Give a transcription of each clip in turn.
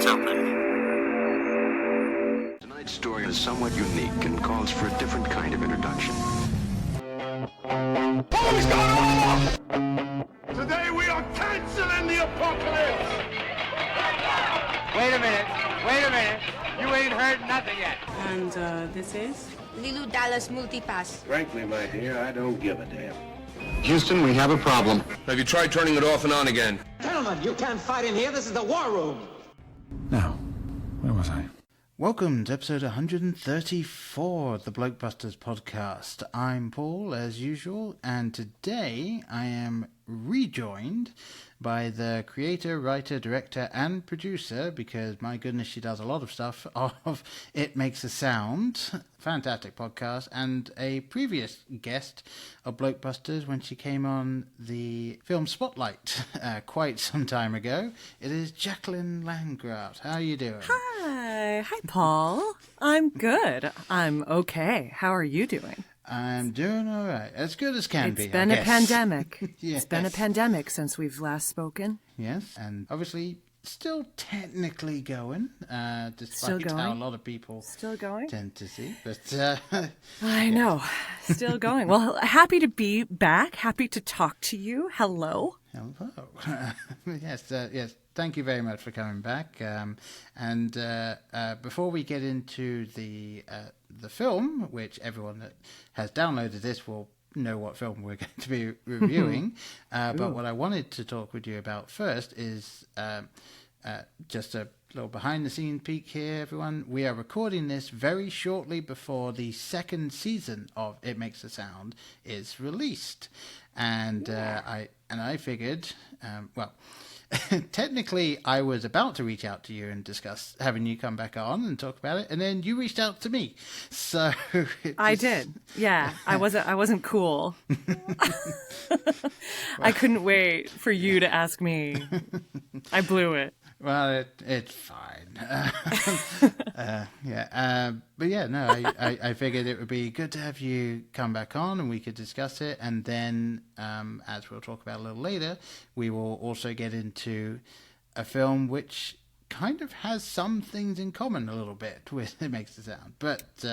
It's open. Tonight's story is somewhat unique and calls for a different kind of introduction. Who's gone off? Today we are canceling the apocalypse! Wait a minute. You ain't heard nothing yet. And this is? Lilu Dallas Multipass. Frankly, my dear, I don't give a damn. Houston, we have a problem. Have you tried turning it off and on again? Gentlemen, you can't fight in here. This is the war room. Now, where was I? Welcome to episode 134 of the BlokeBusters podcast. I'm Paul, as usual, and today I am rejoined by the creator, writer, director, and producer, because my goodness, she does a lot of stuff, of It Makes a Sound, fantastic podcast, and a previous guest of BlokeBusters when she came on the film Spotlight quite some time ago. It is Jacquelyn Landgraf. How are you doing? Hi, Paul. I'm good. I'm okay. How are you doing? I'm doing all right. As good as can be, It's been a pandemic. Yes. It's been a pandemic since we've last spoken. Yes, and obviously still technically going, despite Still going? how a lot of people Still going? tend to see. But I know. Still going. Well, happy to be back. Happy to talk to you. Hello. hello. Yes. Thank you very much for coming back. And before we get into the film, which everyone that has downloaded this will know what film we're going to be reviewing. But what I wanted to talk with you about first is just a little behind-the-scenes peek here, everyone. We are recording this very shortly before the second season of It Makes a Sound is released. And I figured, technically, I was about to reach out to you and discuss having you come back on and talk about it, and then you reached out to me. So I did. Yeah, I wasn't cool. I couldn't wait for you to ask me. I blew it. Well, it's fine. But yeah, no, I figured it would be good to have you come back on and we could discuss it. And then, as we'll talk about a little later, we will also get into a film which kind of has some things in common a little bit with It Makes a Sound. But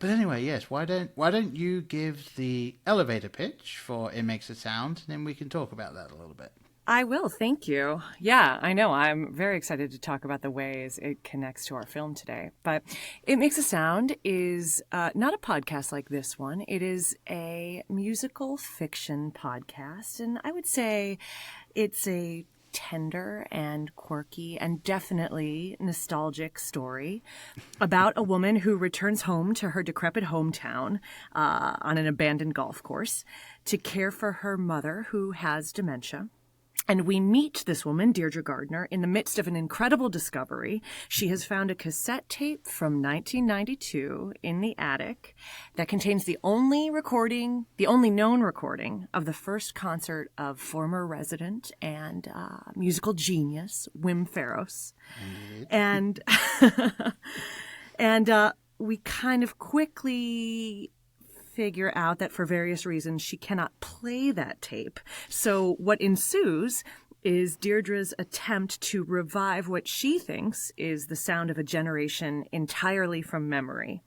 anyway, yes, why don't you give the elevator pitch for It Makes a Sound, and then we can talk about that a little bit. I will. Thank you. Yeah, I know. I'm very excited to talk about the ways it connects to our film today. But It Makes a Sound is not a podcast like this one. It is a musical fiction podcast. And I would say it's a tender and quirky and definitely nostalgic story about a woman who returns home to her decrepit hometown on an abandoned golf course to care for her mother who has dementia. And we meet this woman, Deirdre Gardner, in the midst of an incredible discovery. She has found a cassette tape from 1992 in the attic that contains the only known recording of the first concert of former resident and musical genius Wim Farros. And we kind of quickly figure out that for various reasons she cannot play that tape. So what ensues is Deirdre's attempt to revive what she thinks is the sound of a generation entirely from memory.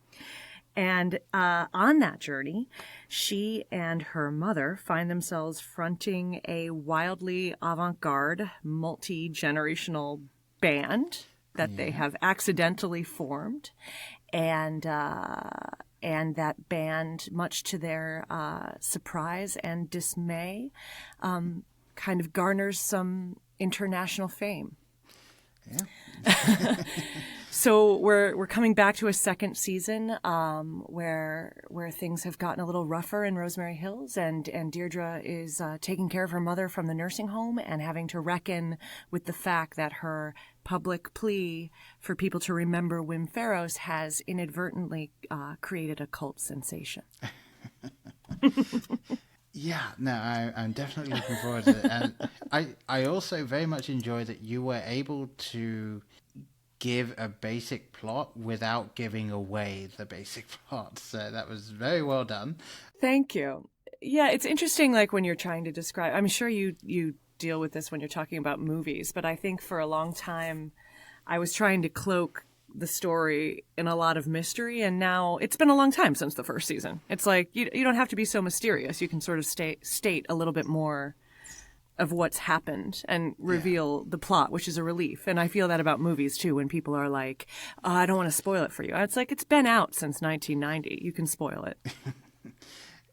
And on that journey, she and her mother find themselves fronting a wildly avant-garde, multi-generational band that they have accidentally formed. And that band, much to their surprise and dismay, kind of garners some international fame. Yeah. So we're coming back to a second season where things have gotten a little rougher in Rosemary Hills, and Deirdre is taking care of her mother from the nursing home and having to reckon with the fact that her public plea for people to remember Wim Farros has inadvertently created a cult sensation. Yeah, no, I'm definitely looking forward to it. And I also very much enjoy that you were able to give a basic plot without giving away the basic plot. So that was very well done. Thank you. Yeah, it's interesting, like when you're trying to describe, I'm sure you deal with this when you're talking about movies, but I think for a long time I was trying to cloak the story in a lot of mystery, and now it's been a long time since the first season. It's like you don't have to be so mysterious. You can sort of state a little bit more of what's happened and reveal the plot, which is a relief. And I feel that about movies too, when people are like, oh, I don't want to spoil it for you. It's like, it's been out since 1990. You can spoil it.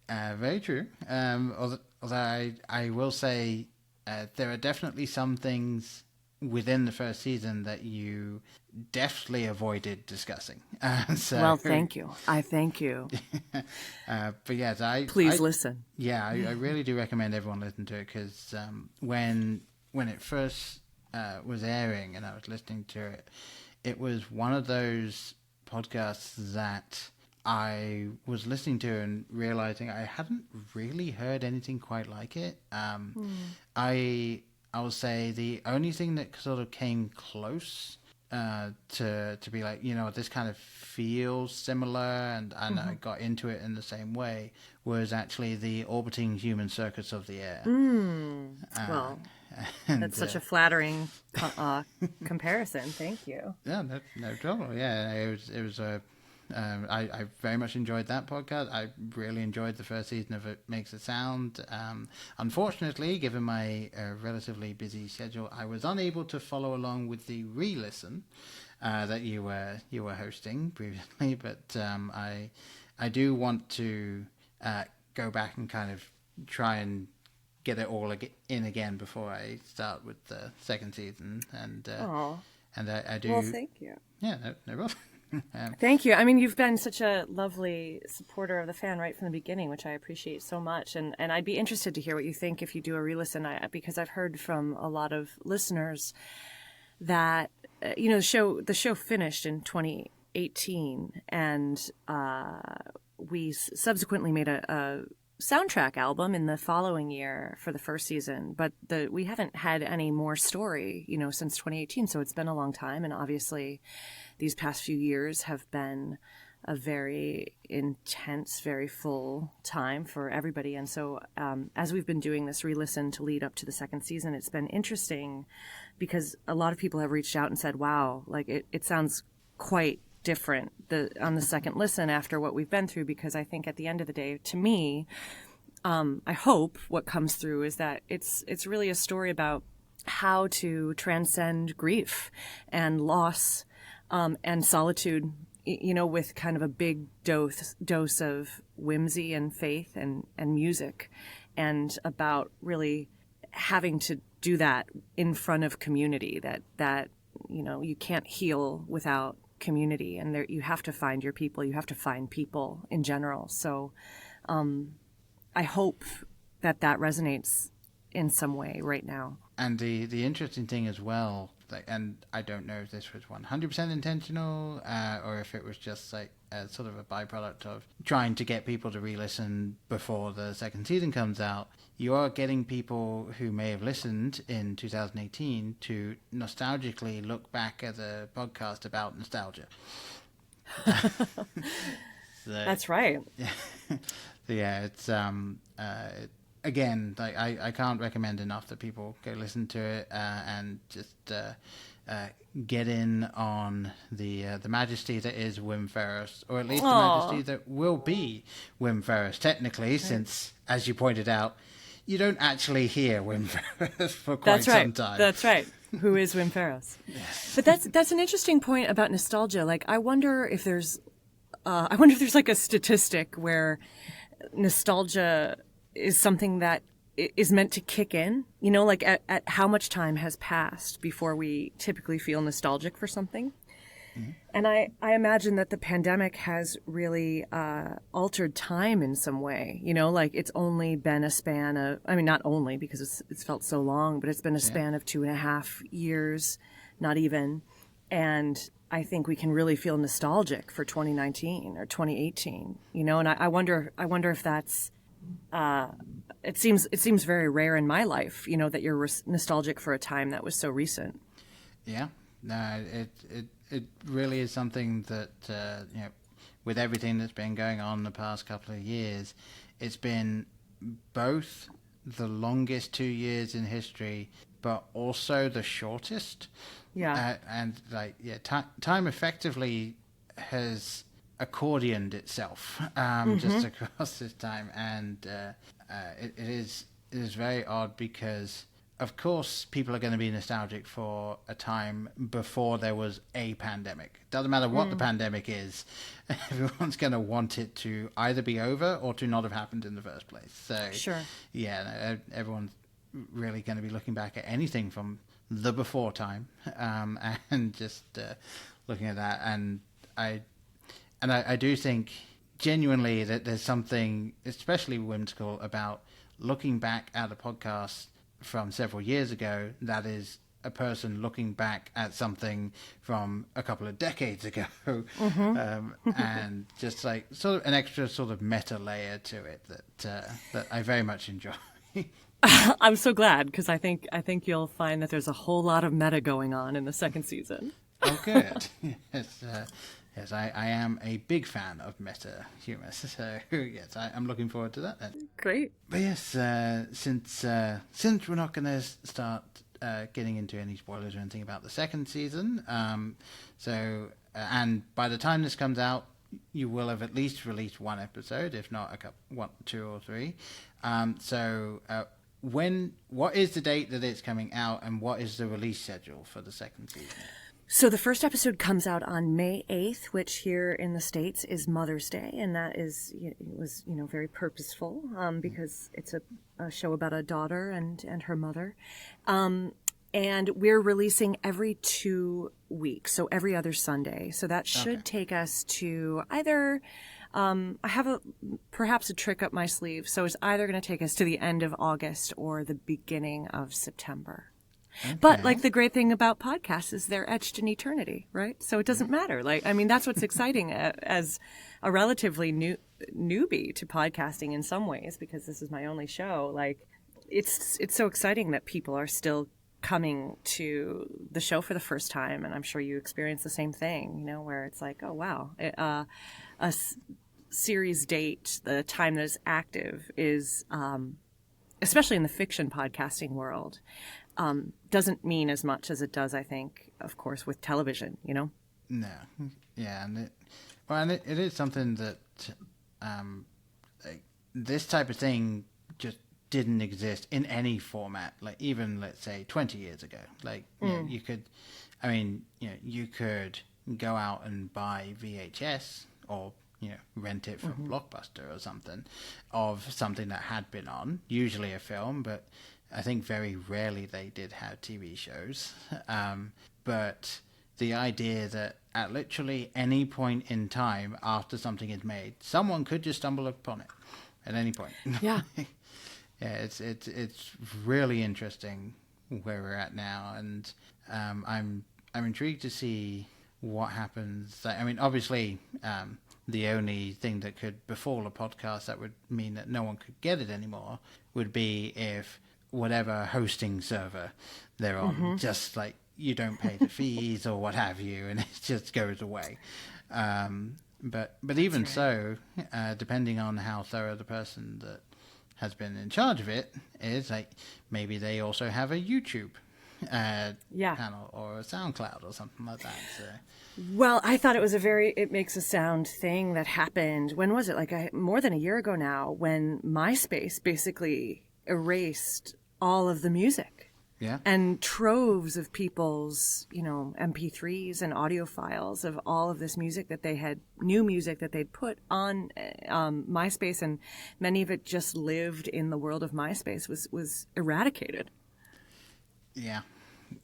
Very true. Although I will say there are definitely some things within the first season that you deftly avoided discussing. Well, thank you. I thank you. But yes, Please listen. Yeah, I really do recommend everyone listen to it, because when it first was airing and I was listening to it, it was one of those podcasts that I was listening to and realizing I hadn't really heard anything quite like it. I will say the only thing that sort of came close to be like, this kind of feels similar, and I got into it in the same way, was actually the Orbiting Human Circus of the Air. Well, that's such a flattering comparison. Thank you. Yeah, no trouble. Yeah, it was a. I very much enjoyed that podcast. I really enjoyed the first season of It Makes a Sound. Unfortunately, given my relatively busy schedule, I was unable to follow along with the re-listen that you were hosting previously. But I do want to go back and kind of try and get it all in again before I start with the second season. And I do. Well, thank you. Yeah, no problem. Thank you. I mean, you've been such a lovely supporter of the fan right from the beginning, which I appreciate so much. And I'd be interested to hear what you think if you do a re-listen, because I've heard from a lot of listeners that, the show finished in 2018, and we subsequently made a soundtrack album in the following year for the first season, but we haven't had any more story, since 2018. So it's been a long time, and obviously these past few years have been a very intense, very full time for everybody. And so as we've been doing this re-listen to lead up to the second season, it's been interesting because a lot of people have reached out and said, wow, like it sounds quite different on the second listen after what we've been through, because I think at the end of the day, to me, I hope what comes through is that it's really a story about how to transcend grief and loss and solitude, with kind of a big dose of whimsy and faith and music, and about really having to do that in front of community, that you can't heal without community, and you have to find your people. You have to find people in general. So I hope that resonates in some way right now. And the interesting thing as well, and I don't know if this was 100% intentional or if it was just like a sort of a byproduct of trying to get people to re-listen before the second season comes out, you are getting people who may have listened in 2018 to nostalgically look back at a podcast about nostalgia. That's right. Yeah, it's again, like I can't recommend enough that people go listen to it and just get in on the majesty that is Wim Ferris, or at least the majesty that will be Wim Ferris, technically, since, as you pointed out, you don't actually hear Wim Ferris for quite some time. That's right. Who is Wim Ferris? Yes. But that's an interesting point about nostalgia. Like, I wonder if there's like a statistic where nostalgia is something that is meant to kick in, like at how much time has passed before we typically feel nostalgic for something. Mm-hmm. And I imagine that the pandemic has really altered time in some way, like it's only been a span of, not only because it's felt so long, but it's been a span of 2.5 years, not even. And I think we can really feel nostalgic for 2019 or 2018, and I wonder if that's, it seems very rare in my life, that you're nostalgic for a time that was so recent. Yeah, no, it really is something that, with everything that's been going on the past couple of years, it's been both the longest 2 years in history, but also the shortest. Yeah. And time effectively has accordioned itself just across this time, and it is very odd because, of course, people are going to be nostalgic for a time before there was a pandemic. Doesn't matter what the pandemic is, everyone's going to want it to either be over or to not have happened in the first place. So, Sure. Yeah, everyone's really going to be looking back at anything from the before time, and just looking at that. And I do think genuinely that there's something especially whimsical about looking back at a podcast from several years ago that is a person looking back at something from a couple of decades ago, and just like sort of an extra sort of meta layer to it that I very much enjoy. I'm so glad, because I think you'll find that there's a whole lot of meta going on in the second season. Oh, good. Yes, I am a big fan of meta humor, so yes, I'm looking forward to that then. Great. But yes, since we're not going to start getting into any spoilers or anything about the second season, and by the time this comes out, you will have at least released one episode, if not a couple, 1, 2, or 3. What is the date that it's coming out, and what is the release schedule for the second season? So the first episode comes out on May 8th, which here in the States is Mother's Day, and that was very purposeful because it's a show about a daughter and her mother. And we're releasing every 2 weeks, so every other Sunday. So that should take us to either I have perhaps a trick up my sleeve, so it's either going to take us to the end of August or the beginning of September. Okay. But like the great thing about podcasts is they're etched in eternity, right? So it doesn't matter. That's what's exciting as a relatively newbie to podcasting in some ways, because this is my only show. Like it's so exciting that people are still coming to the show for the first time, and I'm sure you experience the same thing, where it's like, oh wow, a series date, the time that is active is, especially in the fiction podcasting world, doesn't mean as much as it does, I think, of course, with television, No. Yeah, and it is something that this type of thing just didn't exist in any format, like even, let's say, 20 years ago. You could go out and buy VHS or rent it from BlokeBusters or something of something that had been on, usually a film, but I think very rarely they did have TV shows. But the idea that at literally any point in time after something is made, someone could just stumble upon it at any point. Yeah. Yeah, it's really interesting where we're at now, and I'm intrigued to see what happens. Obviously, the only thing that could befall a podcast that would mean that no one could get it anymore would be if whatever hosting server they're on, just like you don't pay the fees or what have you, and it just goes away. But even so, depending on how thorough the person that has been in charge of it is, like maybe they also have a YouTube channel or a SoundCloud or something like that. So. Well, I thought it was it makes a sound thing that happened. When was it? More than a year ago now, when MySpace basically erased all of the music. Yeah. And troves of people's, MP3s and audio files of all of this music that new music that they'd put on MySpace, and many of it just lived in the world of MySpace, was eradicated. Yeah.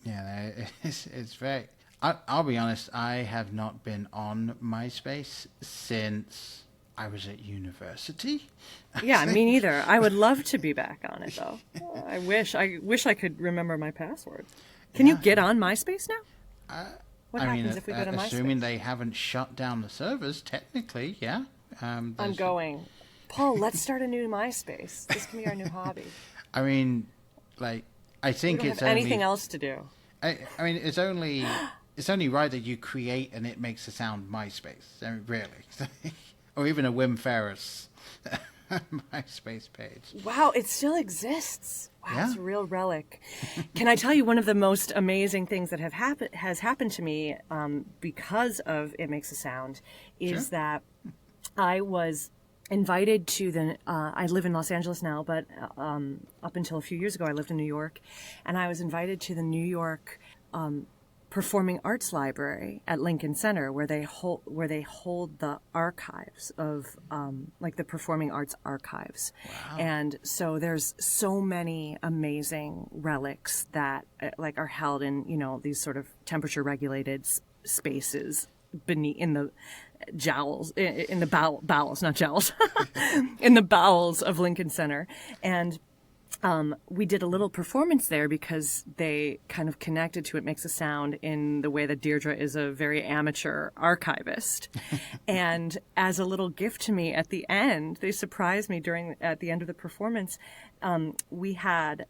Yeah, it's very... I'll be honest, I have not been on MySpace since I was at university. Yeah, me neither. I would love to be back on it, though. I wish I could remember my password. Can you get on MySpace now? What happens if we go to MySpace? Assuming they haven't shut down the servers, technically, yeah. I'm going. Paul, let's start a new MySpace. This can be our new hobby. I think we don't have anything else to do. It's only right that you create and it makes the sound MySpace. Really. Or even a Wim Ferris MySpace page. Wow, it still exists. Wow, Yeah. it's a real relic. Can I tell you one of the most amazing things that has happened to me because of It Makes a Sound is that I was invited to I live in Los Angeles now, but up until a few years ago I lived in New York, and I was invited to the New York Performing Arts Library at Lincoln Center, where they hold the archives of like the performing arts archives. Wow. And so there's so many amazing relics that like are held in these sort of temperature regulated spaces beneath in the jowls in the bowels, not jowls, in the bowels of Lincoln Center. And we did a little performance there because they kind of connected to It Makes a Sound in the way that Deirdre is a very amateur archivist. And as a little gift to me at the end, they surprised me at the end of the performance. We had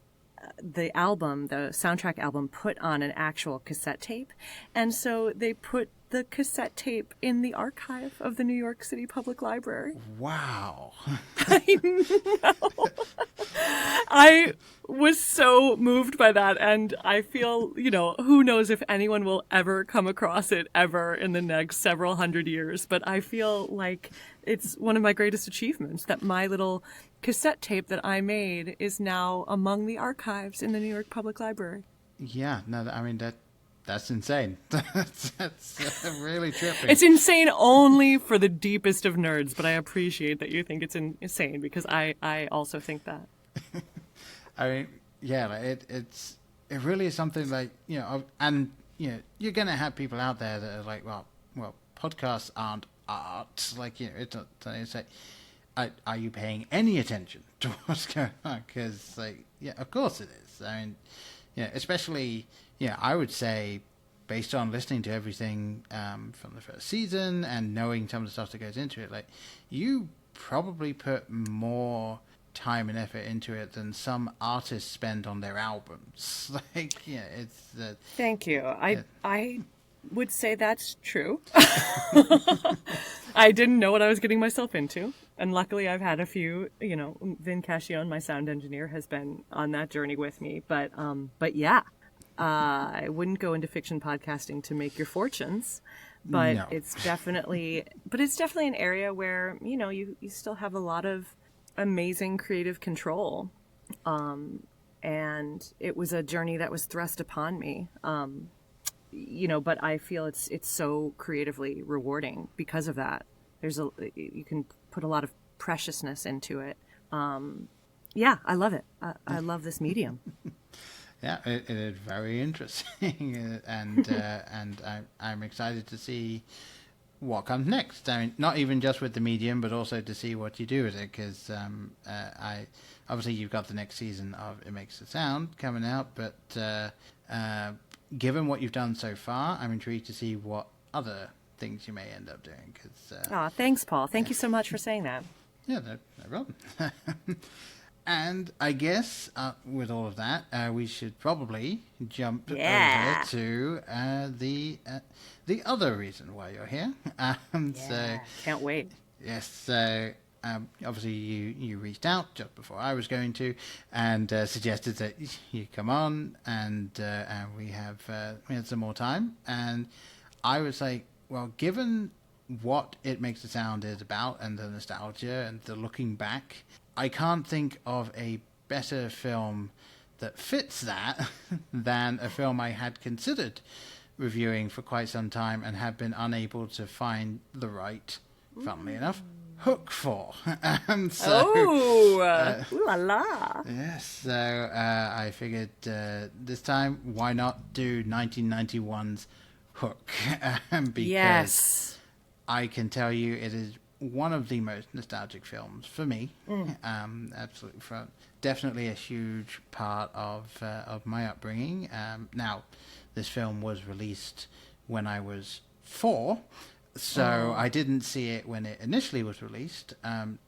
the soundtrack album put on an actual cassette tape. And so they put the cassette tape in the archive of the New York City Public Library. Wow. I know. I was so moved by that, and I feel, who knows if anyone will ever come across it ever in the next several hundred years, but I feel like it's one of my greatest achievements that my little cassette tape that I made is now among the archives in the New York Public Library. Yeah, no, I mean, that's insane. that's really tripping. It's insane only for the deepest of nerds, but I appreciate that you think it's insane because I also think that. I mean, yeah, like it really is something like, and, you're going to have people out there that are like, well, podcasts aren't art. Like, it's like, are you paying any attention to what's going on? Because, like, yeah, of course it is. I mean, especially, I would say, based on listening to everything from the first season and knowing some of the stuff that goes into it, like, you probably put more time and effort into it than some artists spend on their albums. Like, it's... Thank you. I would say that's true. I didn't know what I was getting myself into. And luckily I've had a few, Vin Cascione, my sound engineer, has been on that journey with me. But yeah, I wouldn't go into fiction podcasting to make your fortunes. But no. It's definitely an area where, you still have a lot of amazing creative control. And it was a journey that was thrust upon me. But I feel it's so creatively rewarding because of that. You can put a lot of preciousness into it. Yeah, I love it. I love this medium. Yeah, it is very interesting, and I'm excited to see what comes next. I mean, not even just with the medium, but also to see what you do with it, because obviously you've got the next season of It Makes a Sound coming out, but given what you've done so far, I'm intrigued to see what other things you may end up doing. Thanks, Paul. Thank you so much for saying that. Yeah, no problem. And I guess with all of that, we should probably jump over to the other reason why you're here. So can't wait. Yes, so obviously you reached out just before I was going to, and suggested that you come on, and we had some more time, and I was like, well, given what It Makes a Sound is about, and the nostalgia and the looking back, I can't think of a better film that fits that than a film I had considered reviewing for quite some time and have been unable to find the right, funnily enough, hook for. Ooh la la. Yes, so I figured this time, why not do 1991's Hook? Because I can tell you it is one of the most nostalgic films for me. Absolutely, definitely a huge part of my upbringing. Now, this film was released when I was 4, so I didn't see it when it initially was released.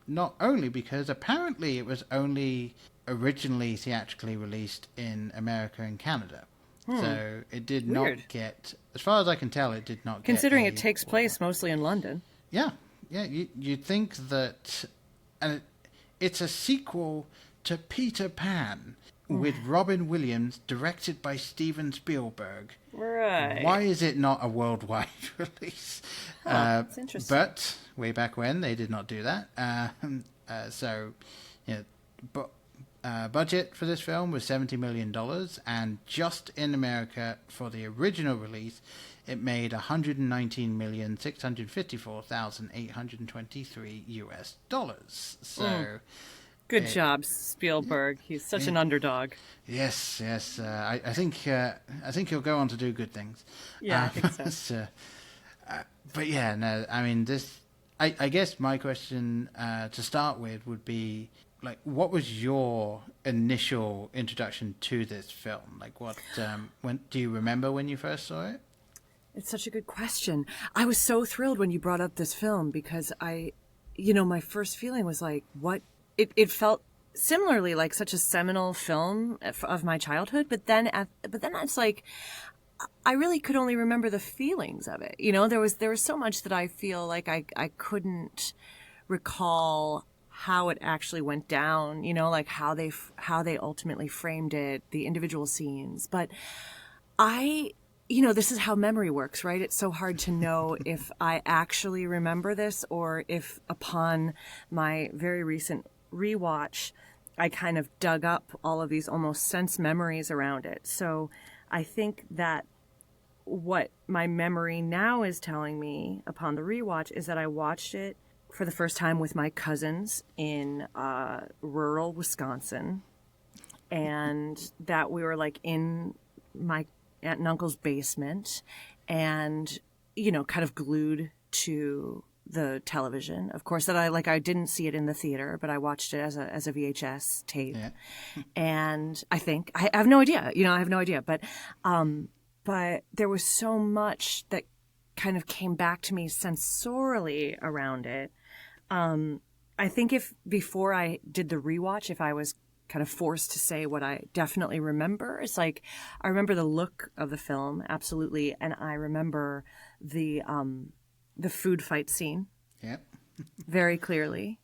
Not only because apparently it was only originally theatrically released in America and Canada. So it did not get, as far as I can tell, it did not get. Considering it takes place mostly in London. Yeah. Yeah, you'd think that, and it's a sequel to Peter Pan with Robin Williams, directed by Steven Spielberg. Right. Why is it not a worldwide release? That's interesting. But way back when, they did not do that. Budget for this film was $70 million, and just in America for the original release, it made $119,654,823 US dollars. So, good job, Spielberg. He's such an underdog. Yes. I think he'll go on to do good things. Yeah, I think so. But yeah, no. I mean, this. I guess my question to start with would be, like, what was your initial introduction to this film? Like, when do you remember when you first saw it? It's such a good question. I was so thrilled when you brought up this film because my first feeling was like, what? It felt similarly like such a seminal film of my childhood, but then it's like, I really could only remember the feelings of it. There was so much that I feel like I couldn't recall how it actually went down, like how they ultimately framed it, the individual scenes. But this is how memory works, right? It's so hard to know if I actually remember this or if upon my very recent rewatch, I kind of dug up all of these almost sense memories around it. So I think that what my memory now is telling me upon the rewatch is that I watched it for the first time with my cousins in rural Wisconsin, and that we were like in my aunt and uncle's basement and, kind of glued to the television. Of course, that I didn't see it in the theater, but I watched it as a VHS tape. Yeah. And I have no idea, I have no idea, but there was so much that kind of came back to me sensorially around it. I think if before I did the rewatch, if I was kind of forced to say what I definitely remember, it's like I remember the look of the film, absolutely, and I remember the food fight scene, very clearly,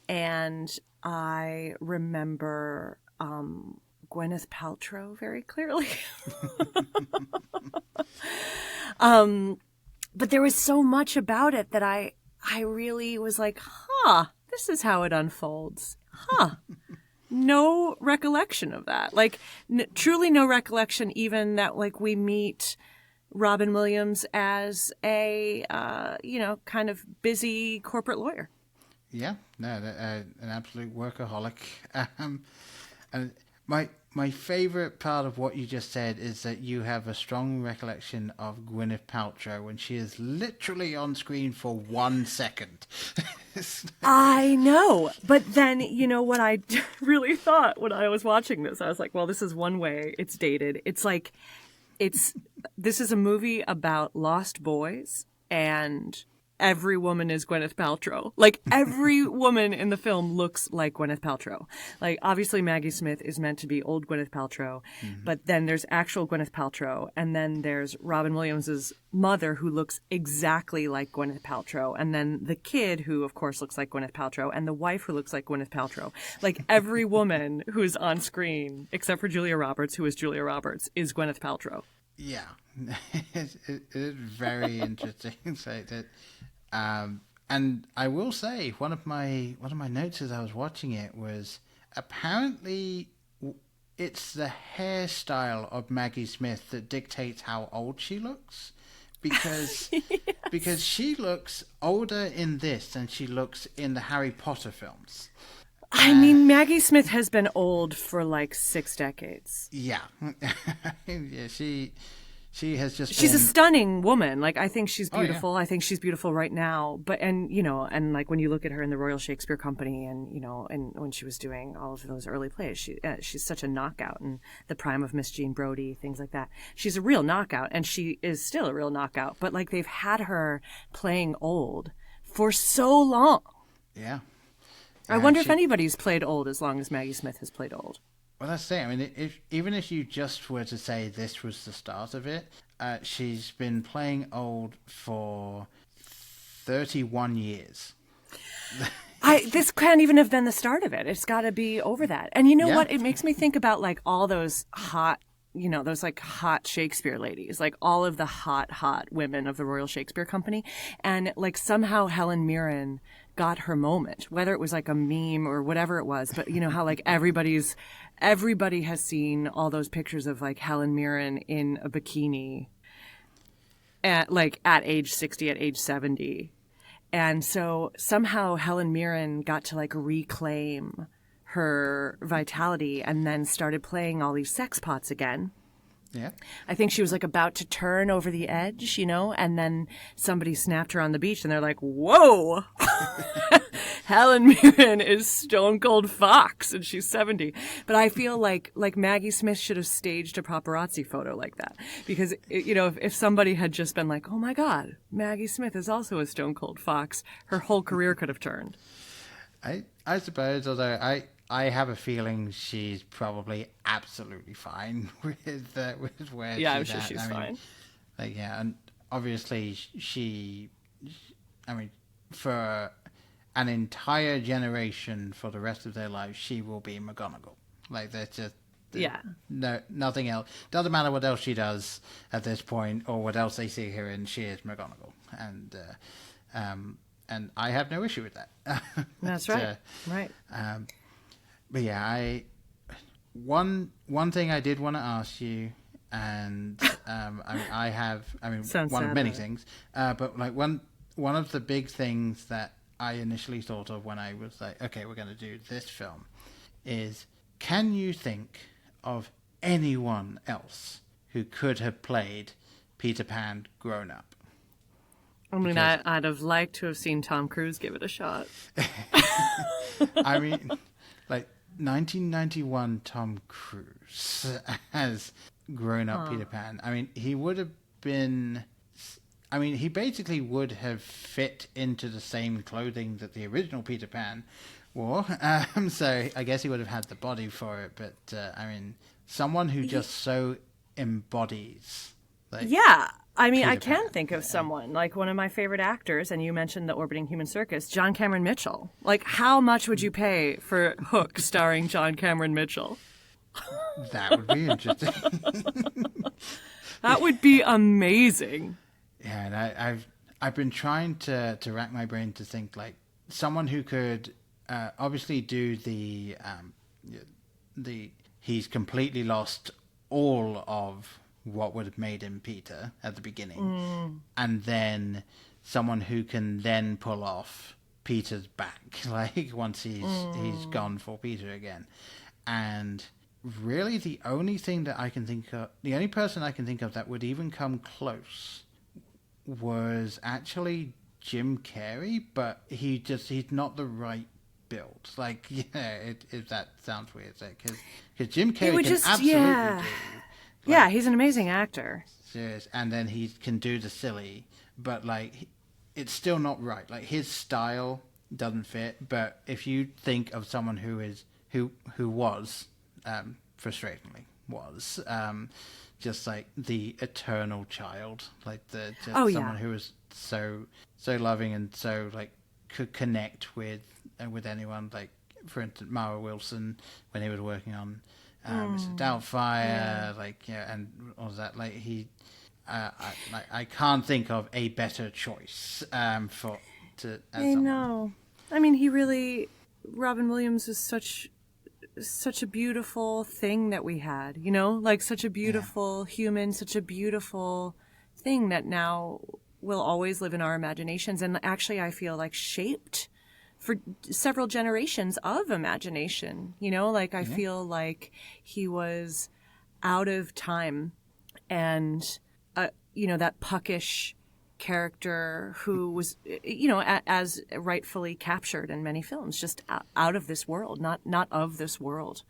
and I remember Gwyneth Paltrow very clearly. But there was so much about it that I really was like, this is how it unfolds. No recollection of that. Like, truly no recollection even that, like, we meet Robin Williams as a, kind of busy corporate lawyer. Yeah, no, an absolute workaholic. And my favorite part of what you just said is that you have a strong recollection of Gwyneth Paltrow when she is literally on screen for 1 second. I know. But then, what I really thought when I was watching this, I was like, well, this is one way it's dated. It's like, this is a movie about lost boys, and every woman is Gwyneth Paltrow. Like, every woman in the film looks like Gwyneth Paltrow. Like, obviously Maggie Smith is meant to be old Gwyneth Paltrow, but then there's actual Gwyneth Paltrow, and then there's Robin Williams's mother who looks exactly like Gwyneth Paltrow, and then the kid who, of course, looks like Gwyneth Paltrow, and the wife who looks like Gwyneth Paltrow. Like, every woman who's on screen, except for Julia Roberts, who is Julia Roberts, is Gwyneth Paltrow. Yeah. It is very interesting. So that... and I will say one of my notes as I was watching it was apparently it's the hairstyle of Maggie Smith that dictates how old she looks, because because she looks older in this than she looks in the Harry Potter films. I mean, Maggie Smith has been old for like 6 decades. Yeah. Yeah, she has just She's a stunning woman. Like, I think she's beautiful. Oh, yeah. I think she's beautiful right now. But, and like when you look at her in the Royal Shakespeare Company and, and when she was doing all of those early plays, she's such a knockout, and the prime of Miss Jean Brodie, things like that. She's a real knockout, and she is still a real knockout. But, like, they've had her playing old for so long. Yeah. I wonder if anybody's played old as long as Maggie Smith has played old. Well, that's it. I mean, even if you just were to say this was the start of it, she's been playing old for 31 years. This can't even have been the start of it. It's got to be over that. And you know Yeah. what? It makes me think about like all those hot, those like hot Shakespeare ladies, like all of the hot women of the Royal Shakespeare Company. And like somehow Helen Mirren got her moment, whether it was like a meme or whatever it was. But you know how like everybody has seen all those pictures of like Helen Mirren in a bikini at age 60, at age 70. And so somehow Helen Mirren got to like reclaim her vitality and then started playing all these sex pots again. Yeah. I think she was like about to turn over the edge, and then somebody snapped her on the beach and they're like, whoa, Helen Mirren is Stone Cold Fox and she's 70. But I feel like Maggie Smith should have staged a paparazzi photo like that because, if somebody had just been like, oh my God, Maggie Smith is also a Stone Cold Fox, her whole career could have turned. I suppose, although I have a feeling she's probably absolutely fine with where she's I'm sure at. she's fine. And obviously for an entire generation, for the rest of their lives, she will be McGonagall. Like, there's just nothing else. Doesn't matter what else she does at this point or what else they see her in. She is McGonagall, and I have no issue with that. That's right. Right. But yeah, one thing I did want to ask you, and Sounds one sad, of many right? things, but like one of the big things that I initially thought of when I was like, okay, we're going to do this film, is can you think of anyone else who could have played Peter Pan grown up? I mean, I'd have liked to have seen Tom Cruise give it a shot. I mean, like 1991 Tom Cruise as grown up Peter Pan. I mean, he would have been. I mean, he basically would have fit into the same clothing that the original Peter Pan wore. So I guess he would have had the body for it. But I mean, someone who just so embodies. Like, Yeah. I mean, I Peter can Pan, think of someone, like one of my favorite actors, and you mentioned the Orbiting Human Circus, John Cameron Mitchell. Like, how much would you pay for Hook starring John Cameron Mitchell? that would be interesting. That would be amazing. Yeah, and I've been trying to rack my brain to think like someone who could obviously do the he's completely lost all of what would have made him Peter at the beginning, and then someone who can then pull off Peter's back, like once he's gone for Peter again. And really, the only thing that I can think of, the only person I can think of that would even come close, was actually Jim Carrey, but he's not the right build. Like, if that sounds weird, because Jim Carrey can absolutely do. Yeah, he's an amazing actor. Serious, and then he can do the silly, but like it's still not right. Like his style doesn't fit. But if you think of someone who was frustratingly just like the eternal child, like someone who was so loving and so like could connect with anyone. Like for instance, Mara Wilson when he was working on Mr. Doubtfire, and all that. Like I can't think of a better choice I know. I mean, Robin Williams was such a beautiful thing that we had, like such a beautiful human, such a beautiful thing that now will always live in our imaginations. And actually, I feel like shaped for several generations of imagination, I feel like he was out of time and, that puckish character who was, as rightfully captured in many films, just out of this world, not of this world.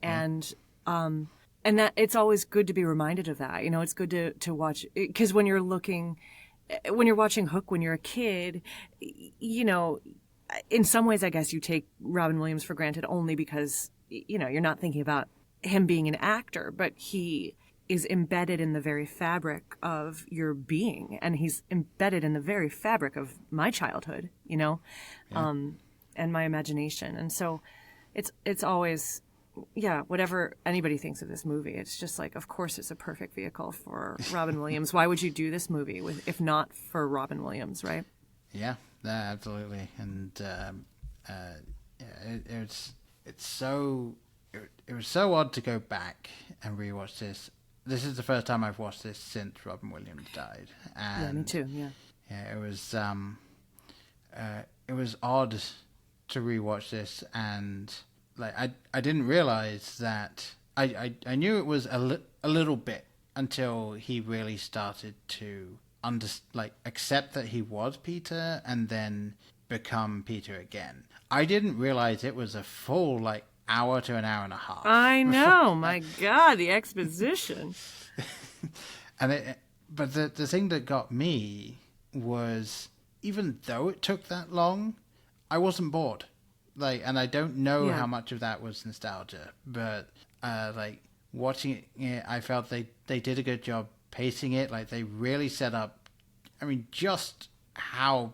And that it's always good to be reminded of that. It's good to watch, because when you're watching Hook, when you're a kid, in some ways, I guess you take Robin Williams for granted only because, you're not thinking about him being an actor, but he is embedded in the very fabric of your being, and he's embedded in the very fabric of my childhood, and my imagination. And so it's always, whatever anybody thinks of this movie, it's just like, of course it's a perfect vehicle for Robin Williams. Why would you do this movie if not for Robin Williams, right? Yeah, absolutely. And it was so odd to go back and rewatch this. This is the first time I've watched this since Robin Williams died. And yeah, me too. Yeah. Yeah, it was odd to rewatch this, and like I didn't realize that I knew it was a little bit until he really started to accept that he was Peter and then become Peter again. I didn't realize it was a full hour to an hour and a half. I know, my God, the exposition. But the thing that got me was, even though it took that long, I wasn't bored. And I don't know how much of that was nostalgia, but watching it, I felt they did a good job pacing it. They really set up, just how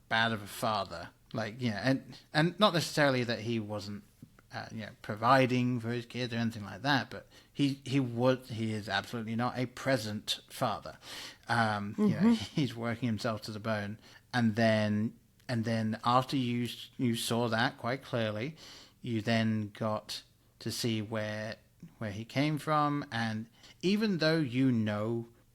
bad of a father. And not necessarily that he wasn't providing for his kids or anything like that, but he is absolutely not a present father. He's working himself to the bone, and then after you saw that quite clearly, you then got to see where he came from. And even though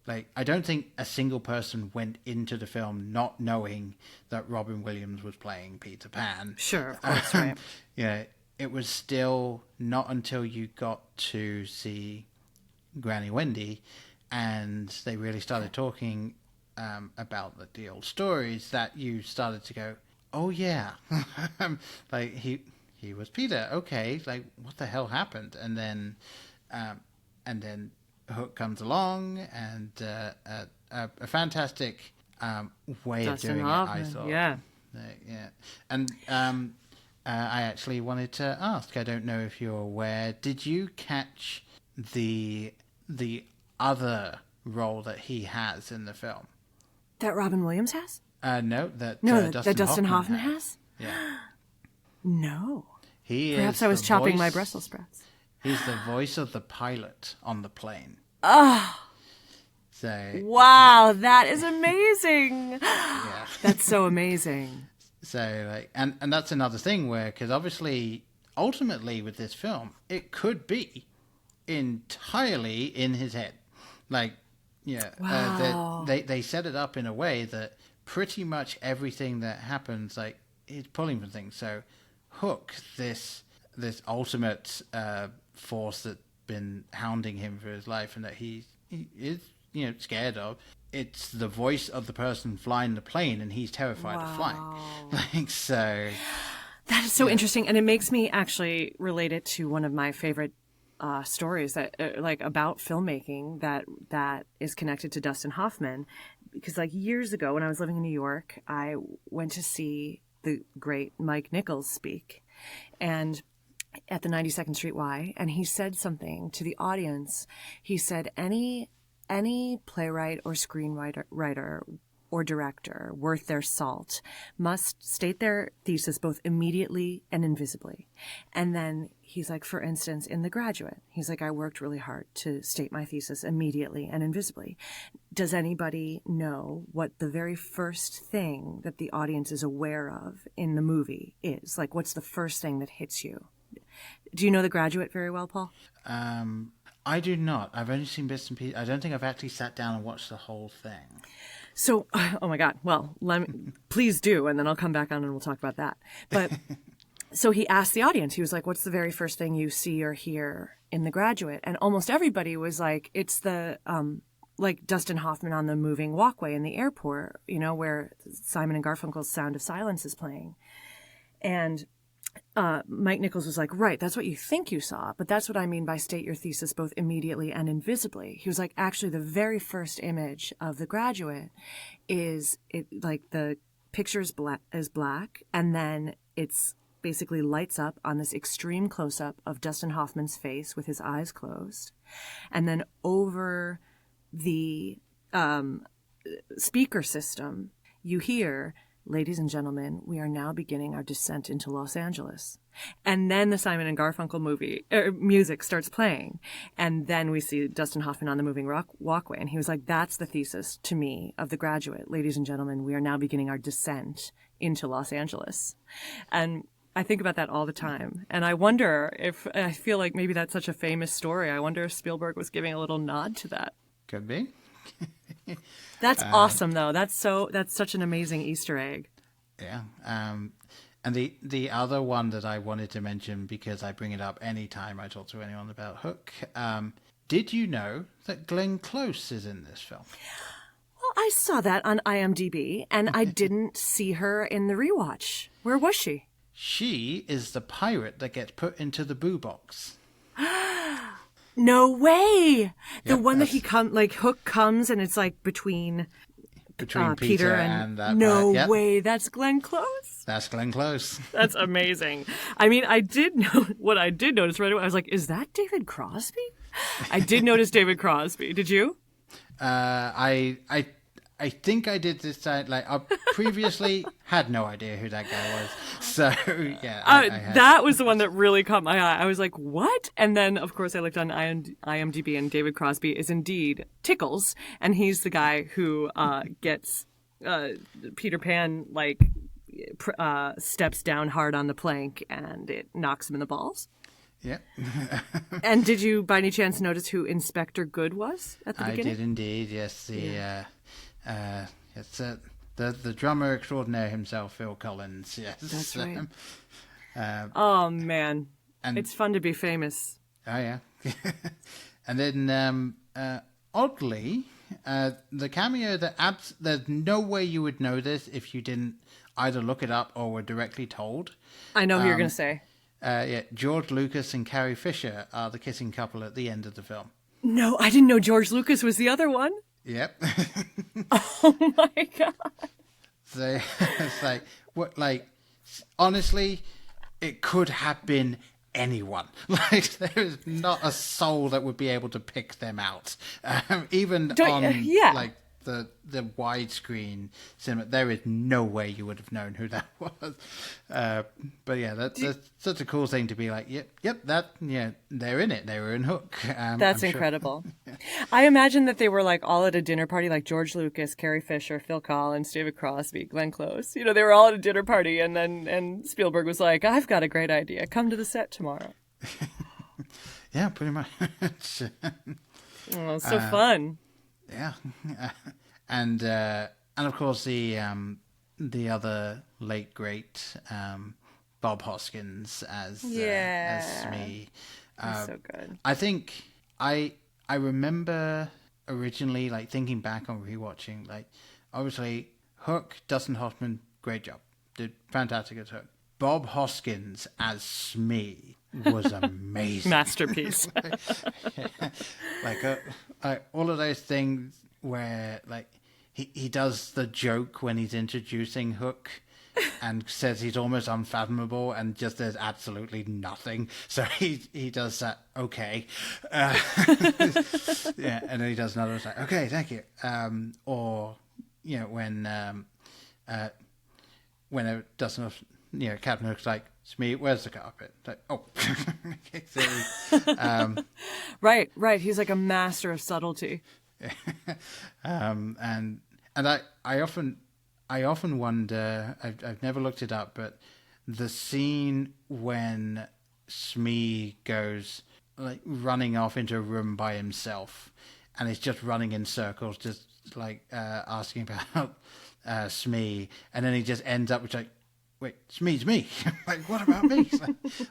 I don't think a single person went into the film not knowing that Robin Williams was playing Peter Pan. Sure, of course, right. It was still not until you got to see Granny Wendy and they really started talking about the old stories that you started to go, oh yeah, he was Peter. Okay, what the hell happened? And then Hook comes along, and a fantastic way Dustin of doing Hoffman, it, I thought. Yeah. And I actually wanted to ask, I don't know if you're aware, did you catch the other role that he has in the film? That Robin Williams has? No, that Dustin Hoffman has? Yeah. No. Perhaps I was chopping my Brussels sprouts. He's the voice of the pilot on the plane. Oh. So. Wow, that is amazing. Yeah. That's so amazing. So, and that's another thing because obviously, ultimately with this film, it could be entirely in his head. Wow. They set it up in a way that pretty much everything that happens, is pulling from things. So, Hook, this ultimate force that's been hounding him for his life and that he is scared of, it's the voice of the person flying the plane, and he's terrified of flying. So that is so interesting, and it makes me actually relate it to one of my favorite stories that about filmmaking that is connected to Dustin Hoffman, because years ago when I was living in New York, I went to see the great Mike Nichols speak, and at the 92nd Street Y, and he said something to the audience. He said, any playwright or screenwriter or director worth their salt must state their thesis both immediately and invisibly. And then he's like, for instance, in The Graduate, he's like, I worked really hard to state my thesis immediately and invisibly. Does anybody know what the very first thing that the audience is aware of in the movie is? What's the first thing that hits you? Do you know The Graduate very well, Paul? I do not. I've only seen bits and pieces. I don't think I've actually sat down and watched the whole thing. So, oh my God. Well, please do, and then I'll come back on and we'll talk about that. But so he asked the audience, he was like, what's the very first thing you see or hear in The Graduate? And almost everybody was like, it's the, Dustin Hoffman on the moving walkway in the airport, where Simon and Garfunkel's Sound of Silence is playing. And Mike Nichols was like, right, that's what you think you saw, but that's what I mean by state your thesis both immediately and invisibly. He was like, actually, the very first image of The Graduate is the picture is black, and then it's basically lights up on this extreme close-up of Dustin Hoffman's face with his eyes closed, and then over the speaker system, you hear Ladies and gentlemen, we are now beginning our descent into Los Angeles. And then the Simon and Garfunkel music starts playing. And then we see Dustin Hoffman on the moving walkway. And he was like, that's the thesis to me of The Graduate. Ladies and gentlemen, we are now beginning our descent into Los Angeles. And I think about that all the time. And I wonder if, I feel like maybe that's such a famous story. I wonder if Spielberg was giving a little nod to that. Could be. That's awesome, though. That's such an amazing Easter egg. Yeah. And the other one that I wanted to mention, because I bring it up anytime I talk to anyone about Hook, did you know that Glenn Close is in this film? Well, I saw that on IMDb, and I didn't see her in the rewatch. Where was she? She is the pirate that gets put into the boo box. No way! The Yep, one that Hook comes and it's like between Peter and that No pirate. Yep. way, that's Glenn Close? That's Glenn Close. That's amazing. I mean, I did know what I did notice right away. I was like, is that David Crosby? I did notice David Crosby. Did you? I think I did this time. Like, I previously had no idea who that guy was. So, yeah. That was the one that really caught my eye. I was like, what? And then, of course, I looked on IMDb, and David Crosby is indeed Tickles. And he's the guy who gets Peter Pan, steps down hard on the plank, and it knocks him in the balls. Yep. And did you, by any chance, notice who Inspector Good was at the beginning? I did indeed, yes. It's the drummer extraordinaire himself, Phil Collins. Yes, that's right. Oh man, and it's fun to be famous. Oh yeah, and then oddly, the cameo that there's no way you would know this if you didn't either look it up or were directly told. I know who you're going to say. George Lucas and Carrie Fisher are the kissing couple at the end of the film. No, I didn't know George Lucas was the other one. Yep. Oh my god. So it's like what? Like honestly, it could have been anyone. Like there is not a soul that would be able to pick them out. Even on like the widescreen cinema, there is no way you would have known who that was. But yeah, that's such a cool thing to be like. Yep, they're in it. They were in Hook. That's incredible. I imagine that they were like all at a dinner party, like George Lucas, Carrie Fisher, Phil Collins, David Crosby, Glenn Close. You know, they were all at a dinner party, and Spielberg was like, "I've got a great idea. Come to the set tomorrow." Yeah, pretty much. Oh, so fun. Yeah, and of course the other late great Bob Hoskins as Smee. He's so good. I think I remember originally like thinking back on rewatching, like obviously Hook, Dustin Hoffman, great job, did fantastic as Hook. Bob Hoskins as Smee was amazing. Masterpiece. Like all of those things where like he does the joke when he's introducing Hook and says he's almost unfathomable and just there's absolutely nothing. So he does that, okay. Yeah, and then he does another, like, okay, thank you. Or, you know, when it doesn't, you know, Captain Hook's like, Smee, where's the carpet? Like, oh. Right. He's like a master of subtlety. And I often wonder, I've never looked it up, but the scene when Smee goes like running off into a room by himself and he's just running in circles, just like asking about Smee, and then he just ends up with like, wait, Smee's me. Like, what about me?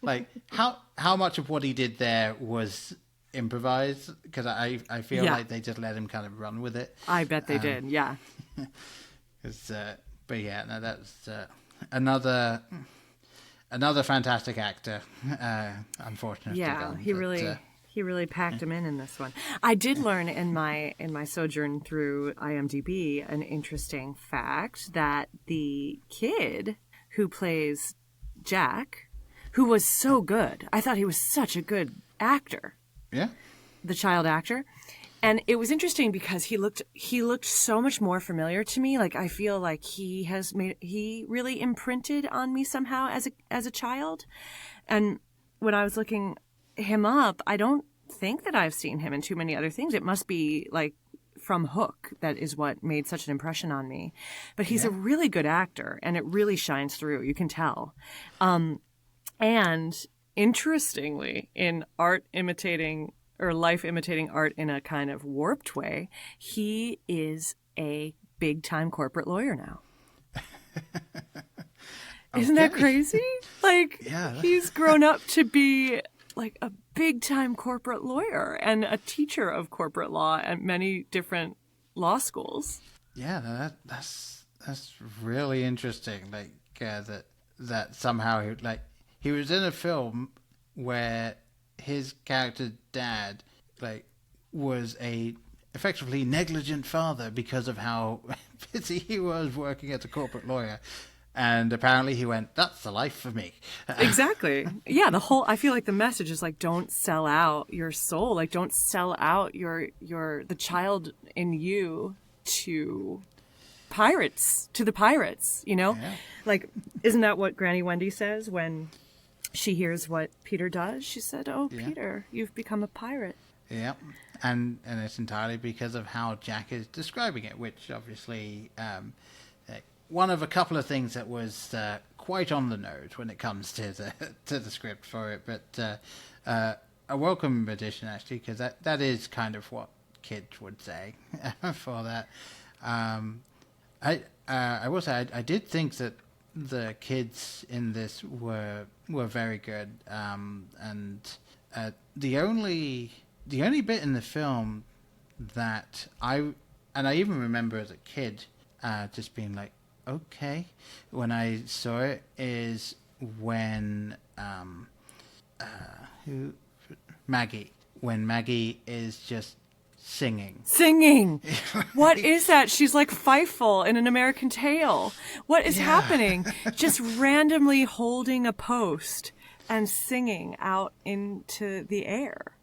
Like how much of what he did there was improvised? Because I feel like they just let him kind of run with it. I bet they did. Yeah. But yeah, no, that's another fantastic actor. Unfortunately, yeah, he really packed him in this one. I did learn in my sojourn through IMDb an interesting fact that the kid who plays Jack, who was so good, I thought he was such a good actor. Yeah, the child actor. And it was interesting because he looked so much more familiar to me. Like I feel like he really imprinted on me somehow as a child. And when I was looking him up, I don't think that I've seen him in too many other things. It must be like from Hook that is what made such an impression on me. But he's a really good actor, and it really shines through. You can tell. And interestingly, in art imitating or life imitating art in a kind of warped way, he is a big time corporate lawyer now. Isn't that crazy? Like, he's grown up to be like a big time corporate lawyer and a teacher of corporate law at many different law schools. Yeah, that's really interesting. Like that somehow he was in a film where his character's dad was a effectively negligent father because of how busy he was working as a corporate lawyer. And apparently he went, that's the life for me. Exactly. Yeah, I feel like the message is like, don't sell out your soul. Like, don't sell out the child in you to the pirates, you know? Yeah. Like, isn't that what Granny Wendy says when she hears what Peter does? She said, oh, yeah. Peter, you've become a pirate. Yeah. And it's entirely because of how Jack is describing it, which obviously... one of a couple of things that was quite on the nose when it comes to the script for it, but a welcome addition actually, because that is kind of what kids would say for that. I will say I did think that the kids in this were very good, and the only bit in the film that I even remember as a kid just being like, okay, when I saw it is when Maggie is just singing. What is that? She's like Fievel in An American Tail. What is happening? Just randomly holding a post and singing out into the air.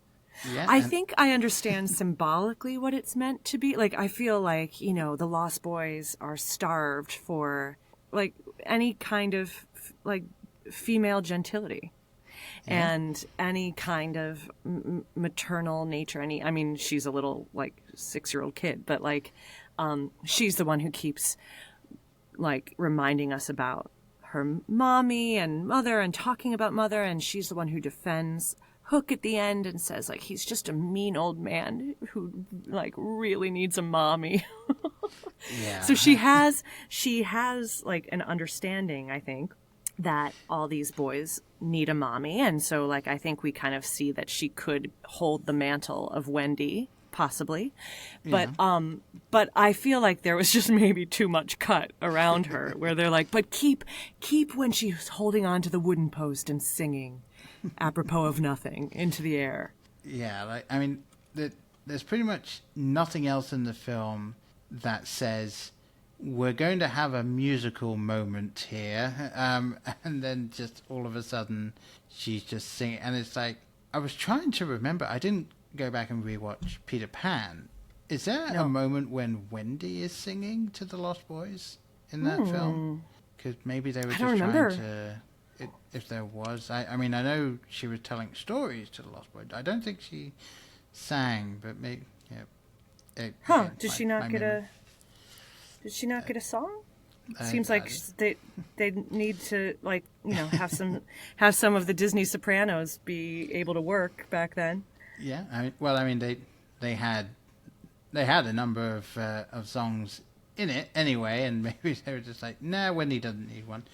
Yeah, I think I understand symbolically what it's meant to be. Like, I feel like, you know, the Lost Boys are starved for, like, any kind of, like, female gentility. Yeah. And any kind of maternal nature. I mean, she's a little, like, 6-year-old kid, but, like, she's the one who keeps, like, reminding us about her mommy and mother and talking about mother, and she's the one who defends Hook at the end and says, like, he's just a mean old man who, like, really needs a mommy. Yeah. So she has like an understanding, I think, that all these boys need a mommy. And so, like, I think we kind of see that she could hold the mantle of Wendy, possibly. But but I feel like there was just maybe too much cut around her where they're like, but keep when she's holding on to the wooden post and singing apropos of nothing into the air. Yeah, like, I mean, there's pretty much nothing else in the film that says we're going to have a musical moment here, and then just all of a sudden she's just singing, and it's like, I was trying to remember, I didn't go back and rewatch Peter Pan. Is there a moment when Wendy is singing to the Lost Boys in that film? Because maybe they were just trying to... If there was, I mean, I know she was telling stories to the Lost Boys. I don't think she sang, but maybe. Yeah. Did she not get a song? Seems like they need to, like, you know, have some of the Disney Sopranos be able to work back then. Yeah. I mean, they had a number of songs in it anyway, and maybe they were just like, nah, Wendy doesn't need one.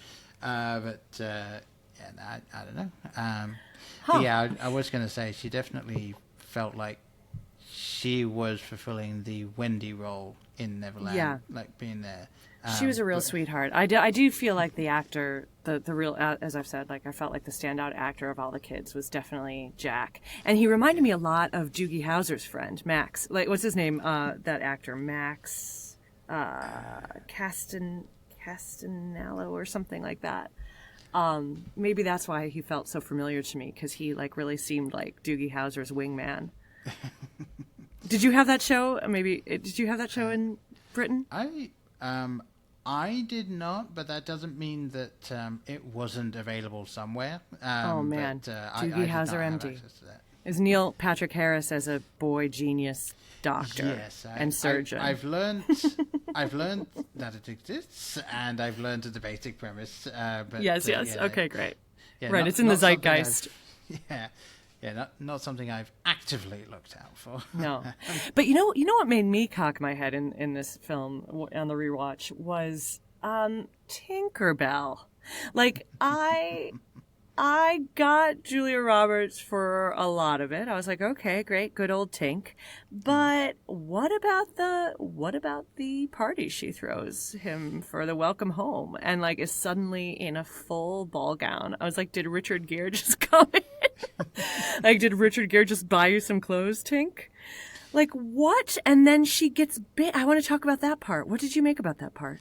But I don't know. Yeah, I was going to say she definitely felt like she was fulfilling the Wendy role in Neverland. Yeah, like being there. She was a real sweetheart. I do feel like the actor, the real, as I've said, like I felt like the standout actor of all the kids was definitely Jack, and he reminded me a lot of Doogie Howser's friend Max. Like, what's his name? That actor, Max Castanello or something like that. Maybe that's why he felt so familiar to me, because he, like, really seemed like Doogie Howser's wingman. Did you have that show? Maybe did you have that show in Britain? I did not, but that doesn't mean that it wasn't available somewhere. Oh man, Doogie Howser, MD. Is Neil Patrick Harris as a boy genius doctor and surgeon? I've learned that it exists, and I've learned the basic premise. But yes. Okay, great. Yeah, right, it's in the zeitgeist. Not something I've actively looked out for. No, but you know what made me cock my head in this film on the rewatch was Tinkerbell. Like I got Julia Roberts for a lot of it. I was like, okay, great, good old Tink. But what about the party she throws him for the welcome home and like is suddenly in a full ball gown? I was like, did Richard Gere just come in? Like, did Richard Gere just buy you some clothes, Tink? Like, what? And then she gets bit. I want to talk about that part. What did you make about that part?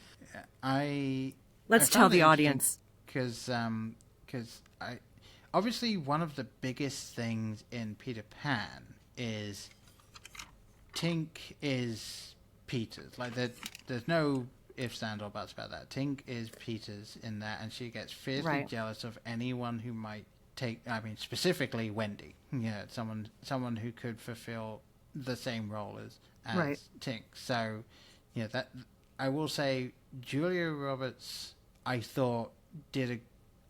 Let's tell the audience. Because obviously one of the biggest things in Peter Pan is Tink is Peter's. Like, there's no ifs, ands, or buts about that. Tink is Peter's in that, and she gets fiercely jealous of anyone who might specifically Wendy. Yeah, someone who could fulfill the same role as Tink. So, that I will say Julia Roberts, I thought, did a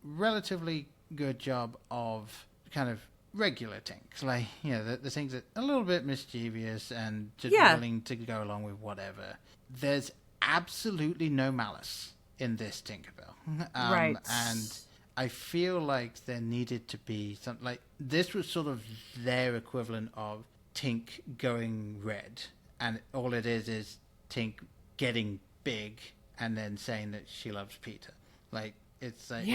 relatively good job of kind of regular Tinks, like the things that are a little bit mischievous and just willing to go along with whatever. There's absolutely no malice in this Tinkerbell, right? And I feel like there needed to be something like this was sort of their equivalent of Tink going red, and all it is Tink getting big and then saying that she loves Peter. Like, it's like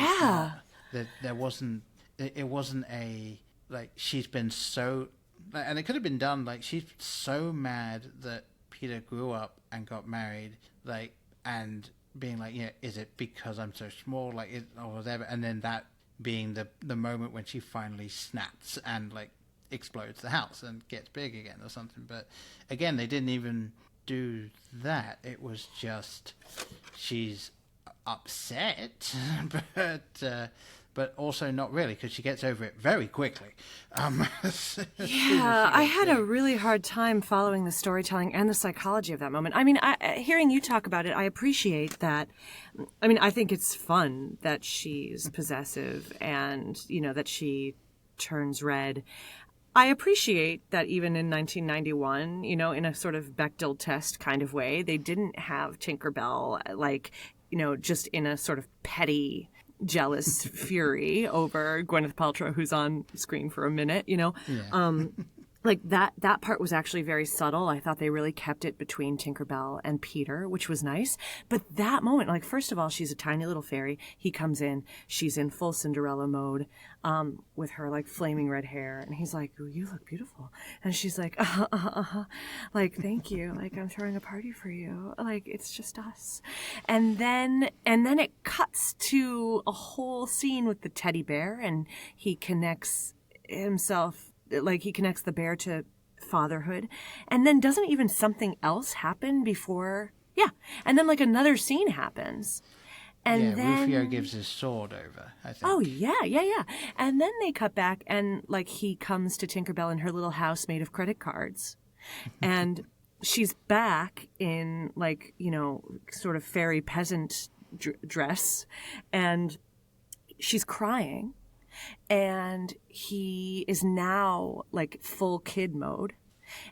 there wasn't a like she's been so, and it could have been done like she's so mad that Peter grew up and got married, like, and being like, is it because I'm so small, like, or whatever, and then that being the moment when she finally snaps and like explodes the house and gets big again or something. But again, they didn't even do that. It was just she's upset, but also not really, because she gets over it very quickly. I had a really hard time following the storytelling and the psychology of that moment. I mean, hearing you talk about it, I appreciate that. I mean, I think it's fun that she's possessive and, that she turns red. I appreciate that even in 1991, in a sort of Bechdel test kind of way, they didn't have Tinkerbell, like, just in a sort of petty, jealous fury over Gwyneth Paltrow, who's on screen for a minute, like that part was actually very subtle. I thought they really kept it between Tinkerbell and Peter, which was nice. But that moment, like, first of all, she's a tiny little fairy. He comes in, she's in full Cinderella mode, with her like flaming red hair, and he's like, "Ooh, you look beautiful," and she's like, like, "Thank you, like, I'm throwing a party for you, like, it's just us." And then it cuts to a whole scene with the teddy bear, and he connects himself. Like, he connects the bear to fatherhood. And then doesn't even something else happen before? Yeah. And then, like, another scene happens. And then Rufio gives his sword over, I think. Oh, yeah. And then they cut back and, like, he comes to Tinkerbell in her little house made of credit cards. And she's back in, like, sort of fairy peasant dress. And she's crying. And he is now like full kid mode,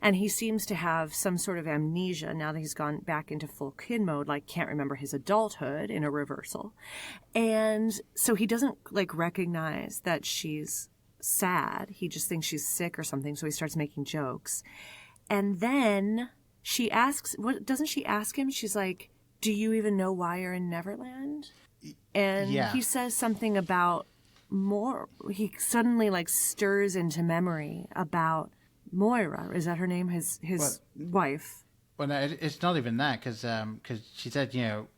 and he seems to have some sort of amnesia now that he's gone back into full kid mode, like can't remember his adulthood in a reversal. And so he doesn't like recognize that she's sad. He just thinks she's sick or something. So he starts making jokes. And then she asks, doesn't she ask him? She's like, "Do you even know why you're in Neverland?" And he says something about he suddenly like stirs into memory about Moira. Is that her name? His wife. Well, no, it's not even that, because she said,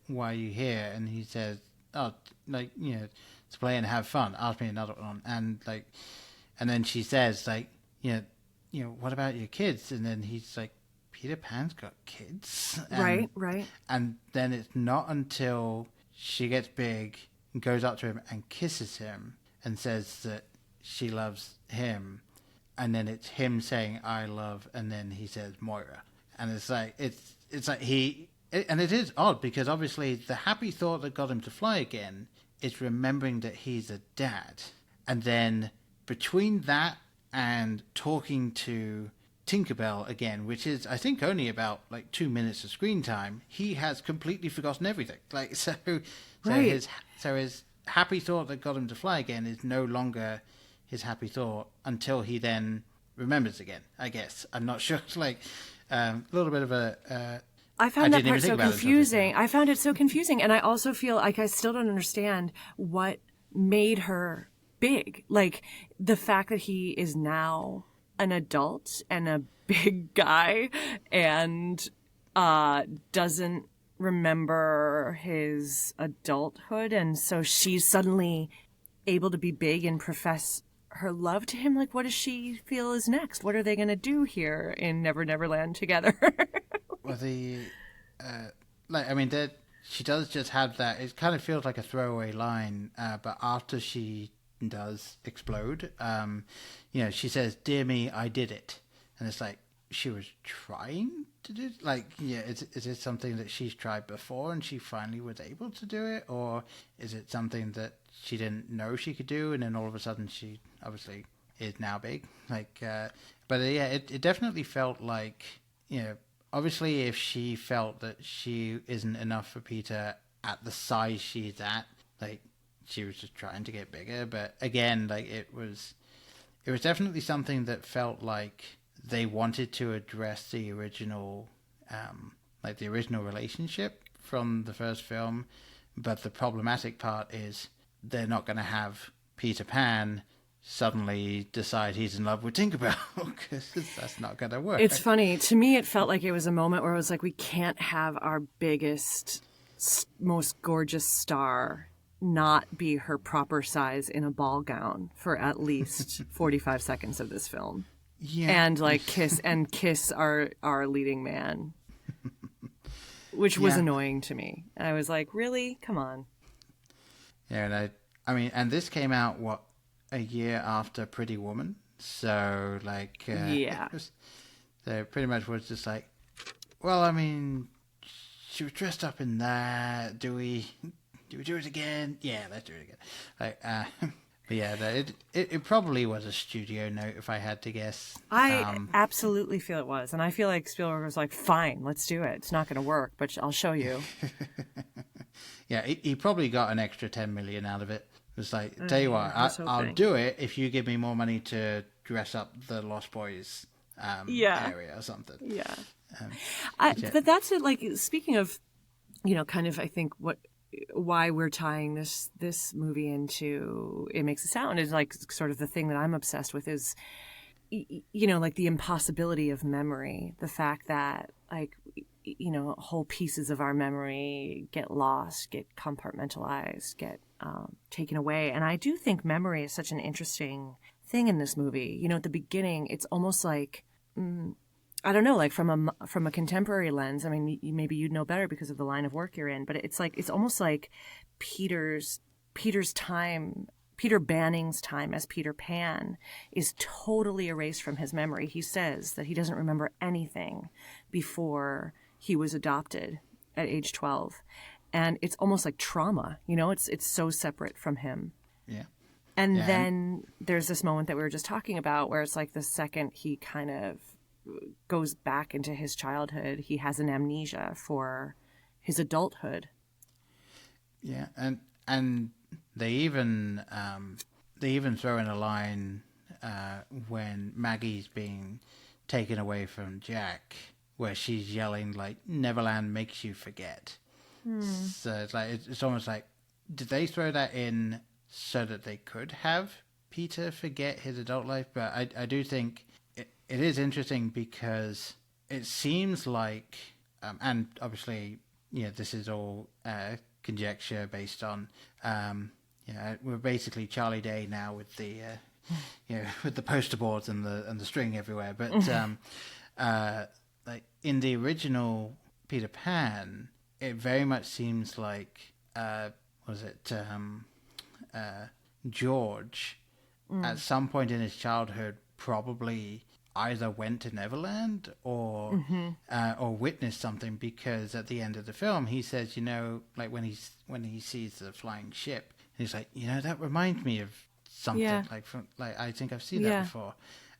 "Why are you here?" And he says, "Oh, like, to play and have fun. Ask me another one." And like, and then she says, like, what about your kids? And then he's like, Peter Pan's got kids. Right. And then it's not until she gets big and goes up to him and kisses him and says that she loves him. And then it's him saying, I love, and then he says Moira. And it's like, and it is odd because obviously the happy thought that got him to fly again is remembering that he's a dad. And then between that and talking to Tinkerbell again, which is, I think, only about 2 minutes of screen time, he has completely forgotten everything. His happy thought that got him to fly again is no longer his happy thought until he then remembers again, I guess. I'm not sure. It's a little bit of a... I found that part so confusing. I found it so confusing. And I also feel like I still don't understand what made her big. The fact that he is now an adult and a big guy and doesn't remember his adulthood. And so she's suddenly able to be big and profess her love to him. What does she feel is next? What are they going to do here in Never Never Land together? Well, she does just have that. It kind of feels like a throwaway line, but after she does explode, she says, "Dear me, I did it," and it's like she was trying to do. Is it something that she's tried before and she finally was able to do it, or is it something that she didn't know she could do, and then all of a sudden she obviously is now big? It definitely felt like obviously, if she felt that she isn't enough for Peter at the size she's at, she was just trying to get bigger. But again, it was definitely something that felt like they wanted to address the original, the original relationship from the first film. But the problematic part is they're not going to have Peter Pan suddenly decide he's in love with Tinkerbell, because that's not going to work. It's funny. To me, it felt like it was a moment where it was like, we can't have our biggest, most gorgeous star not be her proper size in a ball gown for at least 45 seconds of this film. Yeah. And kiss our leading man, which was annoying to me. I was like, really? Come on. Yeah, and this came out, a year after Pretty Woman, so so pretty much was just she was dressed up in that. Do we do it again? Yeah, let's do it again. But yeah, it probably was a studio note if I had to guess. I absolutely feel it was, and I feel like Spielberg was like, "Fine, let's do it. It's not going to work, but I'll show you." Yeah, he probably got an extra $10 million out of it. It's tell you what, I'll do it if you give me more money to dress up the Lost Boys area or something. Yeah. But that's it. Speaking of, kind of, I think why we're tying this movie into It Makes a Sound is sort of the thing that I'm obsessed with is, the impossibility of memory. The fact that whole pieces of our memory get lost, get compartmentalized, get taken away. And I do think memory is such an interesting thing in this movie. At the beginning, it's almost like, I don't know, from a contemporary lens. I mean, maybe you'd know better because of the line of work you're in, but it's almost like Peter's time, Peter Banning's time as Peter Pan is totally erased from his memory. He says that he doesn't remember anything before he was adopted at age 12. And it's almost like trauma, it's so separate from him. Yeah. And then there's this moment that we were just talking about where it's like the second he kind of goes back into his childhood, he has an amnesia for his adulthood. Yeah, and they even throw in a line when Maggie's being taken away from Jack, where she's yelling "Neverland makes you forget." So it's almost like, did they throw that in so that they could have Peter forget his adult life? But I do think it is interesting because it seems like, and obviously, this is all conjecture based on, we're basically Charlie Day now with the with the poster boards and the string everywhere. But like in the original Peter Pan, it very much seems like George at some point in his childhood probably either went to Neverland or witnessed something, because at the end of the film he says, like when he sees the flying ship, he's like, that reminds me of something like I think I've seen that before.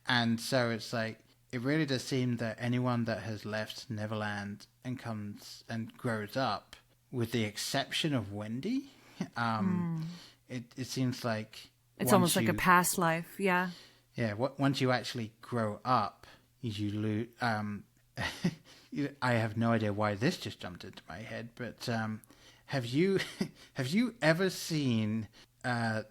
And so it's like, it really does seem that anyone that has left Neverland and comes and grows up, with the exception of Wendy, it seems like it's almost like a past life. Yeah. Yeah. Once you actually grow up, you lose. I have no idea why this just jumped into my head, but have you ever seen? I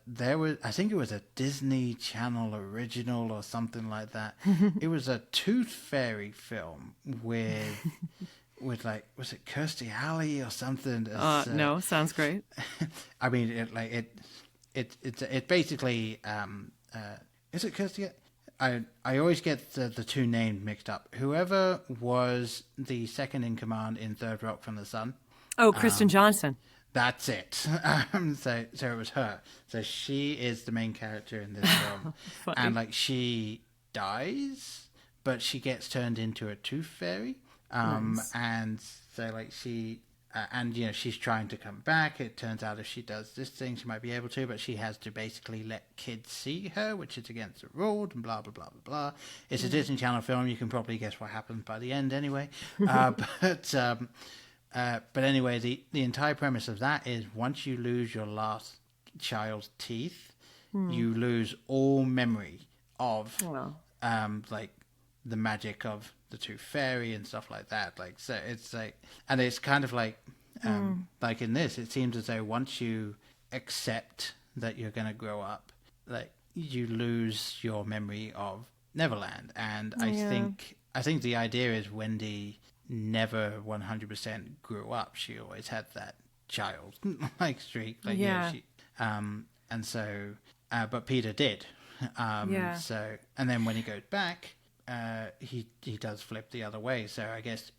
think it was a Disney Channel original or something like that. It was a Tooth Fairy film with like, was it Kirstie Alley or something? No, sounds great. I mean, it basically is it Kirstie? I always get the two names mixed up. Whoever was the second in command in Third Rock from the Sun. Oh, Kristen Johnson. That's it. So it was her. So she is the main character in this film. And like, she dies, but she gets turned into a tooth fairy. Nice. And so like she's trying to come back. It turns out if she does this thing, she might be able to, but she has to basically let kids see her, which is against the rule, and blah, blah, blah, blah, blah. It's a Disney Channel film. You can probably guess what happens by the end anyway. But anyway, the entire premise of that is, once you lose your last child's teeth, you lose all memory of like the magic of the Tooth Fairy and stuff like that. Like, so it's like, and it's kind of like like in this, it seems as though once you accept that you're going to grow up, like, you lose your memory of Neverland. And I think the idea is Wendy never 100% grew up. She always had that child like streak, like, and so but Peter did. So, and then when he goes back, he does flip the other way. So I guess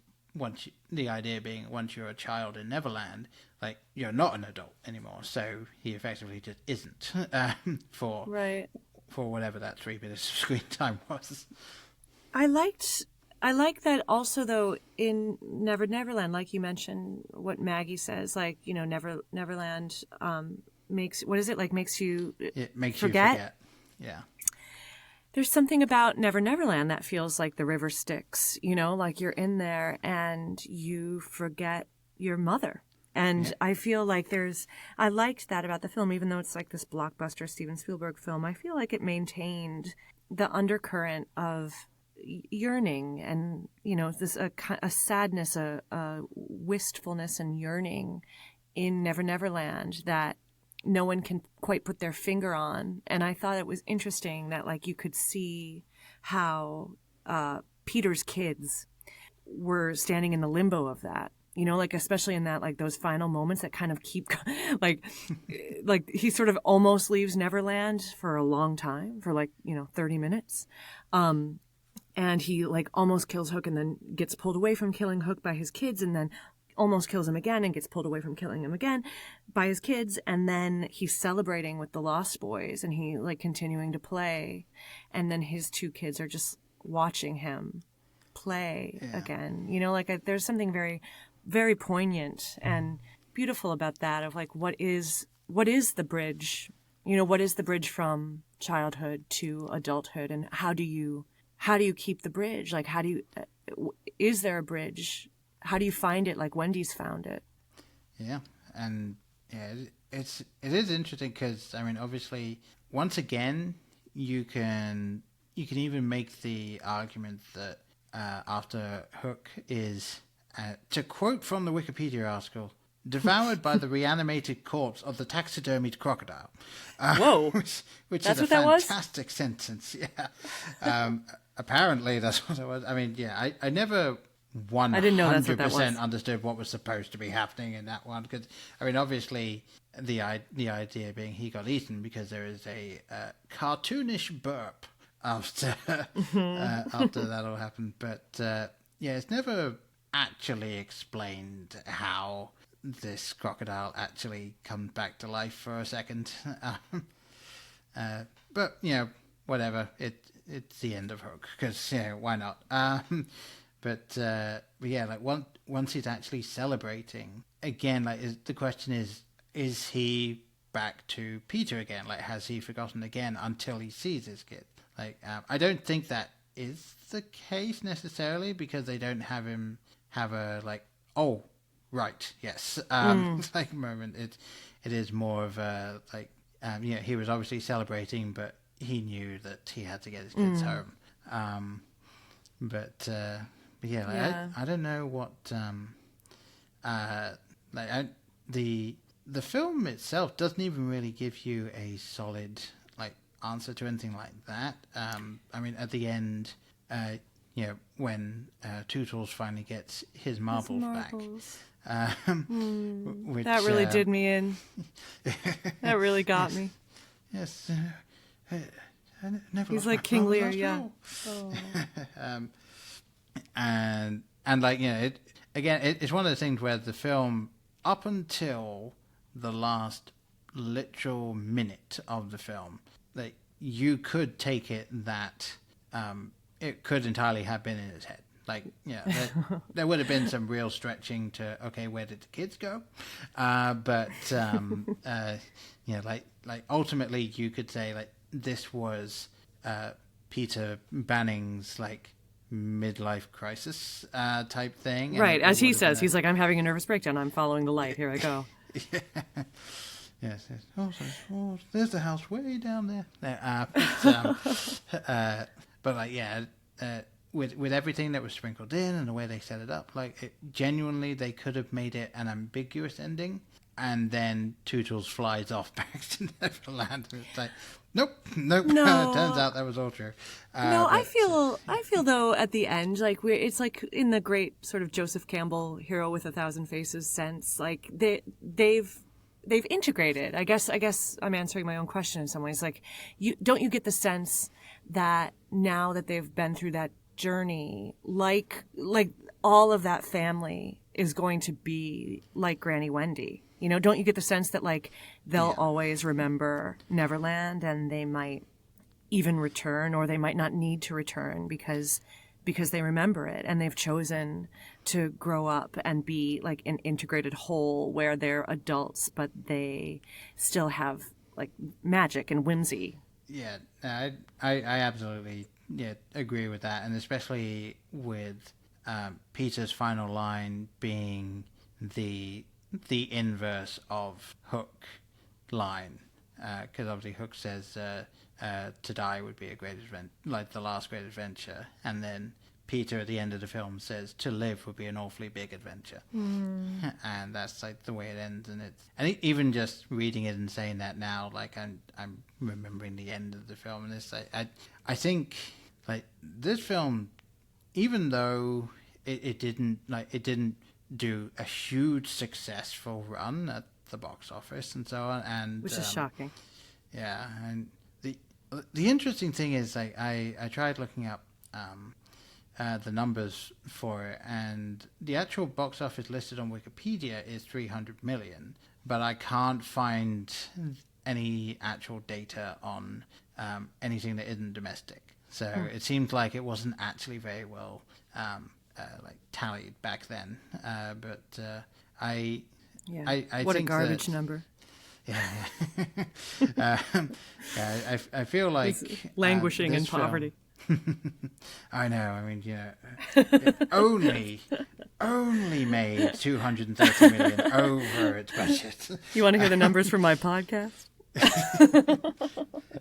the idea being, once you're a child in Neverland, like, you're not an adult anymore. So he effectively just isn't for whatever that 3 minutes of screen time was. I like that also, though, in Neverland, like you mentioned, what Maggie says, like, Neverland makes you forget. Yeah. There's something about Neverland that feels like the river Styx, like you're in there and you forget your mother. And I feel like I liked that about the film, even though it's like this blockbuster Steven Spielberg film. I feel like it maintained the undercurrent of yearning and, this a sadness, a wistfulness and yearning in Neverland that no one can quite put their finger on. And I thought it was interesting that, like, you could see how Peter's kids were standing in the limbo of that, like, especially in that, like, those final moments that kind of keep like he sort of almost leaves Neverland for a long time, for 30 minutes. And he, like, almost kills Hook and then gets pulled away from killing Hook by his kids, and then almost kills him again and gets pulled away from killing him again by his kids. And then he's celebrating with the Lost Boys and he, like, continuing to play. And then his 2 kids are just watching him play again. There's something very, very poignant and beautiful about that, of like, what is the bridge? What is the bridge from childhood to adulthood, and how do you keep the bridge? Like, is there a bridge? How do you find it, like Wendy's found it? Yeah, and it is interesting because, I mean, obviously, once again, you can even make the argument that after Hook is, to quote from the Wikipedia article, devoured by the reanimated corpse of the taxidermied crocodile. Whoa, which that's is what a that was? fantastic sentence. Yeah, apparently that's what it was. I mean, yeah, I never 100% understood what was supposed to be happening in that one, because, I mean, obviously the idea being he got eaten because there is a cartoonish burp after after that all happened. But yeah, it's never actually explained how this crocodile actually comes back to life for a second. But whatever. It's the end of Hook because why not? But yeah, like once he's actually celebrating again, like the question is he back to Peter again? Like, has he forgotten again until he sees his kid? Like, I don't think that is the case necessarily because they don't have him have a like, oh, right, yes, like moment. It is more of a like, he was obviously celebrating, but he knew that he had to get his kids home. But yeah, like, Yeah. I don't know what the film itself doesn't even really give you a solid like answer to anything like that. I mean, at the end, when Tootles finally gets his marbles back, which, That really did me in. That really got me. Yes, I never. He's lost like my King marbles Lear, after yeah. all. And like it's one of the things where the film, up until the last literal minute of the film, like you could take it that it could entirely have been in his head. Like, there would have been some real stretching to, okay, where did the kids go? But like ultimately you could say like this was Peter Banning's like midlife crisis type thing. Right, as he says, he's like, I'm having a nervous breakdown. I'm following the light. Here I go. Yes. Oh, there's the house way down there. But like, with everything that was sprinkled in and the way they set it up, like genuinely they could have made it an ambiguous ending, and then Tootles flies off back to Neverland, and it's like, nope. No. Turns out that was all true. No, I feel though at the end, like it's like in the great sort of Joseph Campbell Hero with a Thousand Faces sense, like they've integrated. I guess I'm answering my own question in some ways. Like, you get the sense that now that they've been through that journey, like all of that family is going to be like Granny Wendy. Don't you get the sense that like they'll always remember Neverland, and they might even return, or they might not need to return because they remember it, and they've chosen to grow up and be like an integrated whole where they're adults, but they still have like magic and whimsy. Yeah, I absolutely agree with that, and especially with Peter's final line being the inverse of Hook line, because obviously Hook says to die would be a great adventure, like the last great adventure, and then Peter at the end of the film says to live would be an awfully big adventure. And that's like the way it ends. And even just reading it and saying that now, like I'm remembering the end of the film, and it's like I think like this film, even though it didn't do a huge successful run at the box office and so on, and Which is shocking. Yeah, and the interesting thing is like I tried looking up the numbers for it, and the actual box office listed on Wikipedia is 300 million, but I can't find any actual data on anything that isn't domestic. So it seems like it wasn't actually very well like tallied back then. But I what think a garbage that, number. Yeah. I feel like It's languishing in this film- poverty. I know. I mean, it only made 230 million over its budget. You want to hear the numbers from my podcast?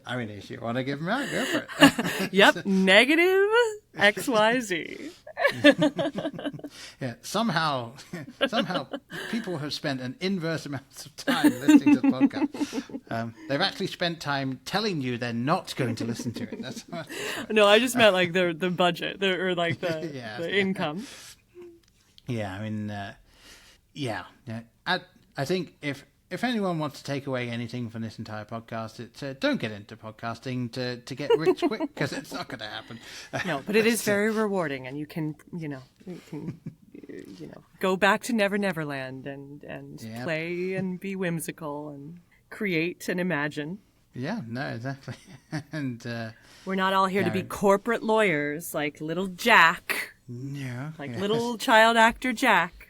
I mean, if you want to give them out, go for it. Yep, negative XYZ. Yeah, somehow people have spent an inverse amount of time listening to the podcast. They've actually spent time telling you they're not going to listen to it. That's what, No, I just meant like the budget, or like the income. yeah, I mean, I think if if anyone wants to take away anything from this entire podcast, it's don't get into podcasting to get rich quick, because it's not going to happen. No, but it is very rewarding, and you can go back to Never Never Land and Yep. play and be whimsical and create and imagine. Yeah, no, exactly. And we're not all here to be corporate lawyers like little Jack, little child actor Jack.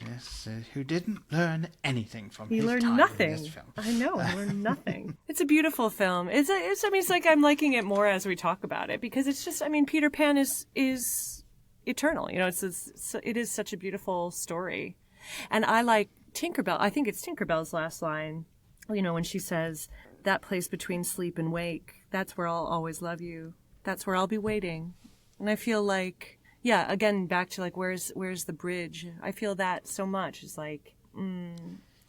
Yes, who didn't learn anything from He his learned time nothing. in this film. I know, he learned nothing. It's a beautiful film. It's like I'm liking it more as we talk about it, because it's just, Peter Pan is eternal. It is such a beautiful story. And I like Tinkerbell. I think it's Tinkerbell's last line, when she says, "That place between sleep and wake, that's where I'll always love you. That's where I'll be waiting." And I feel like, yeah, again, back to like, where's the bridge? I feel that so much. It's like,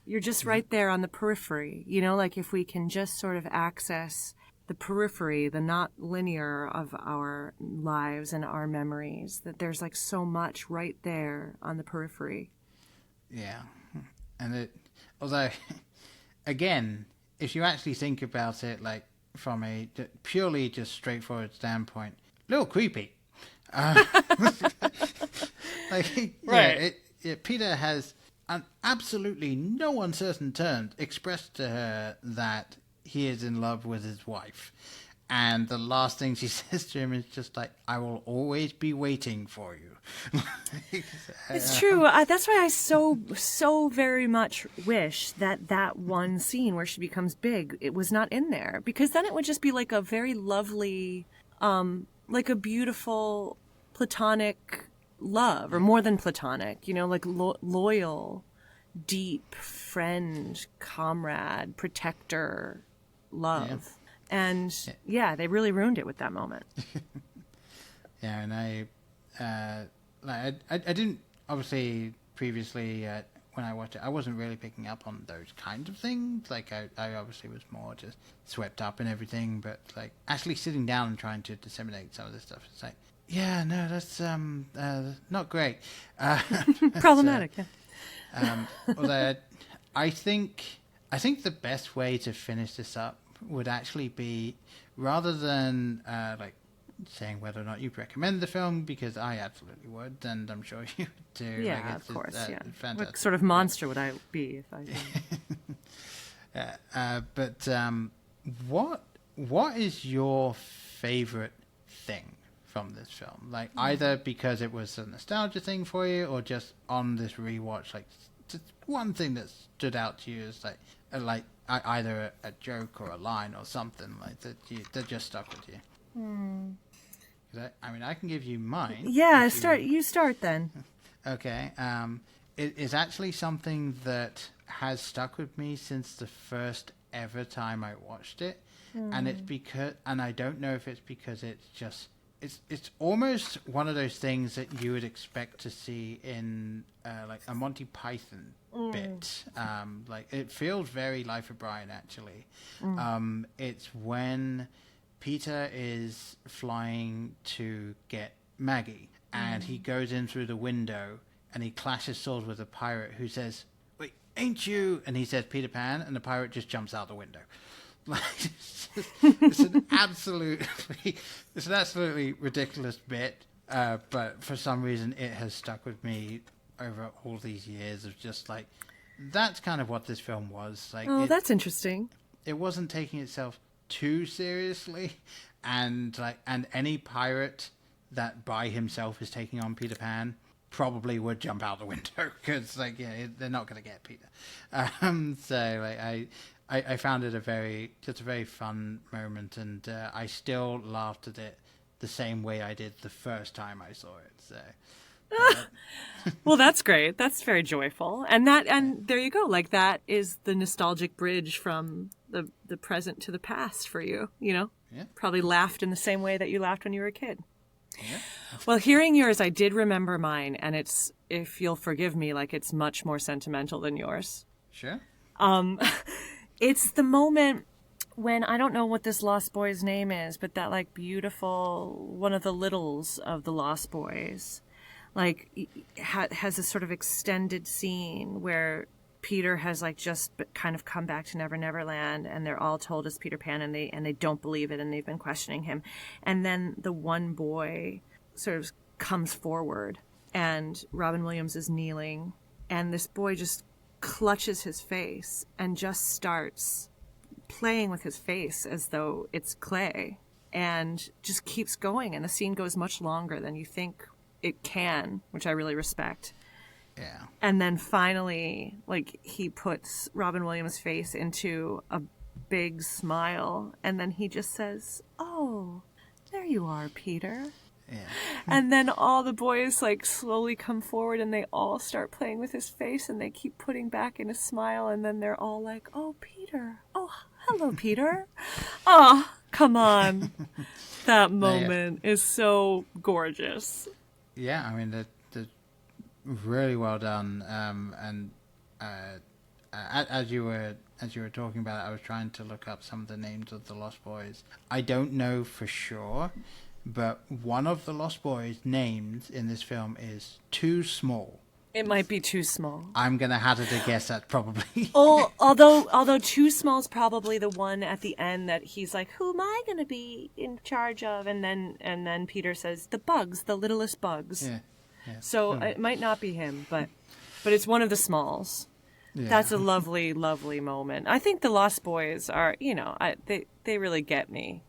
you're just right there on the periphery, like if we can just sort of access the periphery, the not linear of our lives and our memories, that there's like so much right there on the periphery. Yeah. And although, again, if you actually think about it, like from a purely just straightforward standpoint, a little creepy. Right. Peter has on absolutely no uncertain terms expressed to her that he is in love with his wife. And the last thing she says to him is just like, "I will always be waiting for you." It's true. That's why I so very much wish that one scene where she becomes big, it was not in there, because then it would just be like a very lovely, like a beautiful platonic love, or more than platonic, like loyal, deep friend, comrade, protector love. Yeah. And they really ruined it with that moment. Yeah, and I didn't, obviously previously when I watched it, I wasn't really picking up on those kind of things. Like I obviously was more just swept up in everything, but like actually sitting down and trying to disseminate some of this stuff, it's like, yeah, no, that's not great. Problematic. Although I think the best way to finish this up would actually be, rather than like saying whether or not you'd recommend the film, because I absolutely would, and I'm sure you would too. Yeah, like, of course. Fantastic. What sort of monster would I be if I did? But what is your favorite thing from this film? Like, either because it was a nostalgia thing for you, or just on this rewatch, like just one thing that stood out to you as like either a joke or a line or something like that just stuck with you. I can give you mine. Yeah, you start then. Okay. It is actually something that has stuck with me since the first ever time I watched it, and it's because, and I don't know if it's because it's just, it's almost one of those things that you would expect to see in like a Monty Python bit. Like, it feels very Life of Brian, actually. It's when Peter is flying to get Maggie, and he goes in through the window, and he clashes swords with a pirate who says, "Wait, ain't you?" And he says, "Peter Pan," and the pirate just jumps out the window. Like, it's an absolutely ridiculous bit, but for some reason it has stuck with me over all these years of just like, that's kind of what this film was. Like, that's interesting. It wasn't taking itself too seriously, and any pirate that by himself is taking on Peter Pan probably would jump out the window, because they're not going to get Peter. So I found it a very fun moment, and I still laughed at it the same way I did the first time I saw it. So. Well, that's great. That's very joyful, and there you go. Like, that is the nostalgic bridge from the present to the past for you. Yeah. Probably laughed in the same way that you laughed when you were a kid. Yeah. Well, hearing yours, I did remember mine, and it's, if you'll forgive me, like, it's much more sentimental than yours. Sure. It's the moment when, I don't know what this Lost Boy's name is, but that, like, beautiful, one of the littles of the Lost Boys, like, has a sort of extended scene where Peter has like just kind of come back to Never Never Land, and they're all told it's Peter Pan, and they don't believe it, and they've been questioning him. And then the one boy sort of comes forward, and Robin Williams is kneeling, and this boy just clutches his face and just starts playing with his face as though it's clay, and just keeps going, and the scene goes much longer than you think it can, which I really respect. Yeah. And then finally, like, he puts Robin Williams' face into a big smile, and then he just says, "Oh, there you are, Peter." Yeah. And then all the boys like slowly come forward, and they all start playing with his face, and they keep putting back in a smile, and then they're all like, "Oh, Peter. Oh, hello, Peter." Oh, come on. That moment is so gorgeous. Yeah, I mean, the really well done. As you were talking about it, I was trying to look up some of the names of the Lost Boys. I don't know for sure, but one of the Lost Boys' names in this film is Too Small. It might be Too Small. I'm gonna hazard a guess that's probably. although Too Small is probably the one at the end that he's like, "Who am I gonna be in charge of?" And then Peter says, "The bugs, the littlest bugs." Yeah. Yeah. So it might not be him, but it's one of the Smalls. Yeah. That's a lovely, lovely moment. I think the Lost Boys are, they really get me.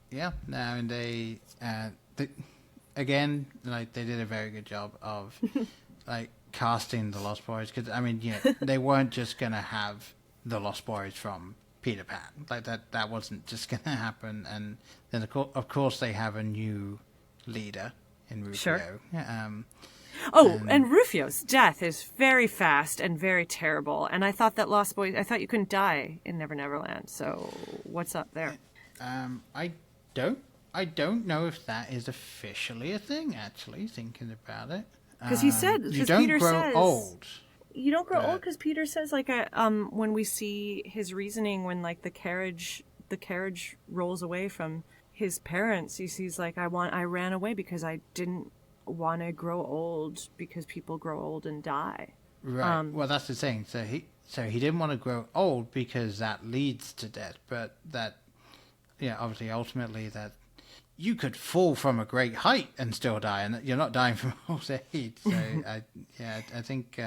Yeah, no, I mean they again, like, they did a very good job of like casting the Lost Boys, because I mean, they weren't just gonna have the Lost Boys from Peter Pan, like that wasn't just gonna happen. And then of course they have a new leader in Rufio. Sure. And Rufio's death is very fast and very terrible. And I thought that Lost Boys, I thought you couldn't die in Never Never Land. So what's up there? I don't know if that is officially a thing, actually, thinking about it. Because he said, you don't Peter grow says, old. You don't grow old, because Peter says, like, when we see his reasoning, when like the carriage rolls away from his parents, he's like, I ran away because I didn't want to grow old, because people grow old and die. Right. Well, that's the thing. So he didn't want to grow old because that leads to death, but that, obviously, ultimately, that you could fall from a great height and still die, and you're not dying from old age. So I think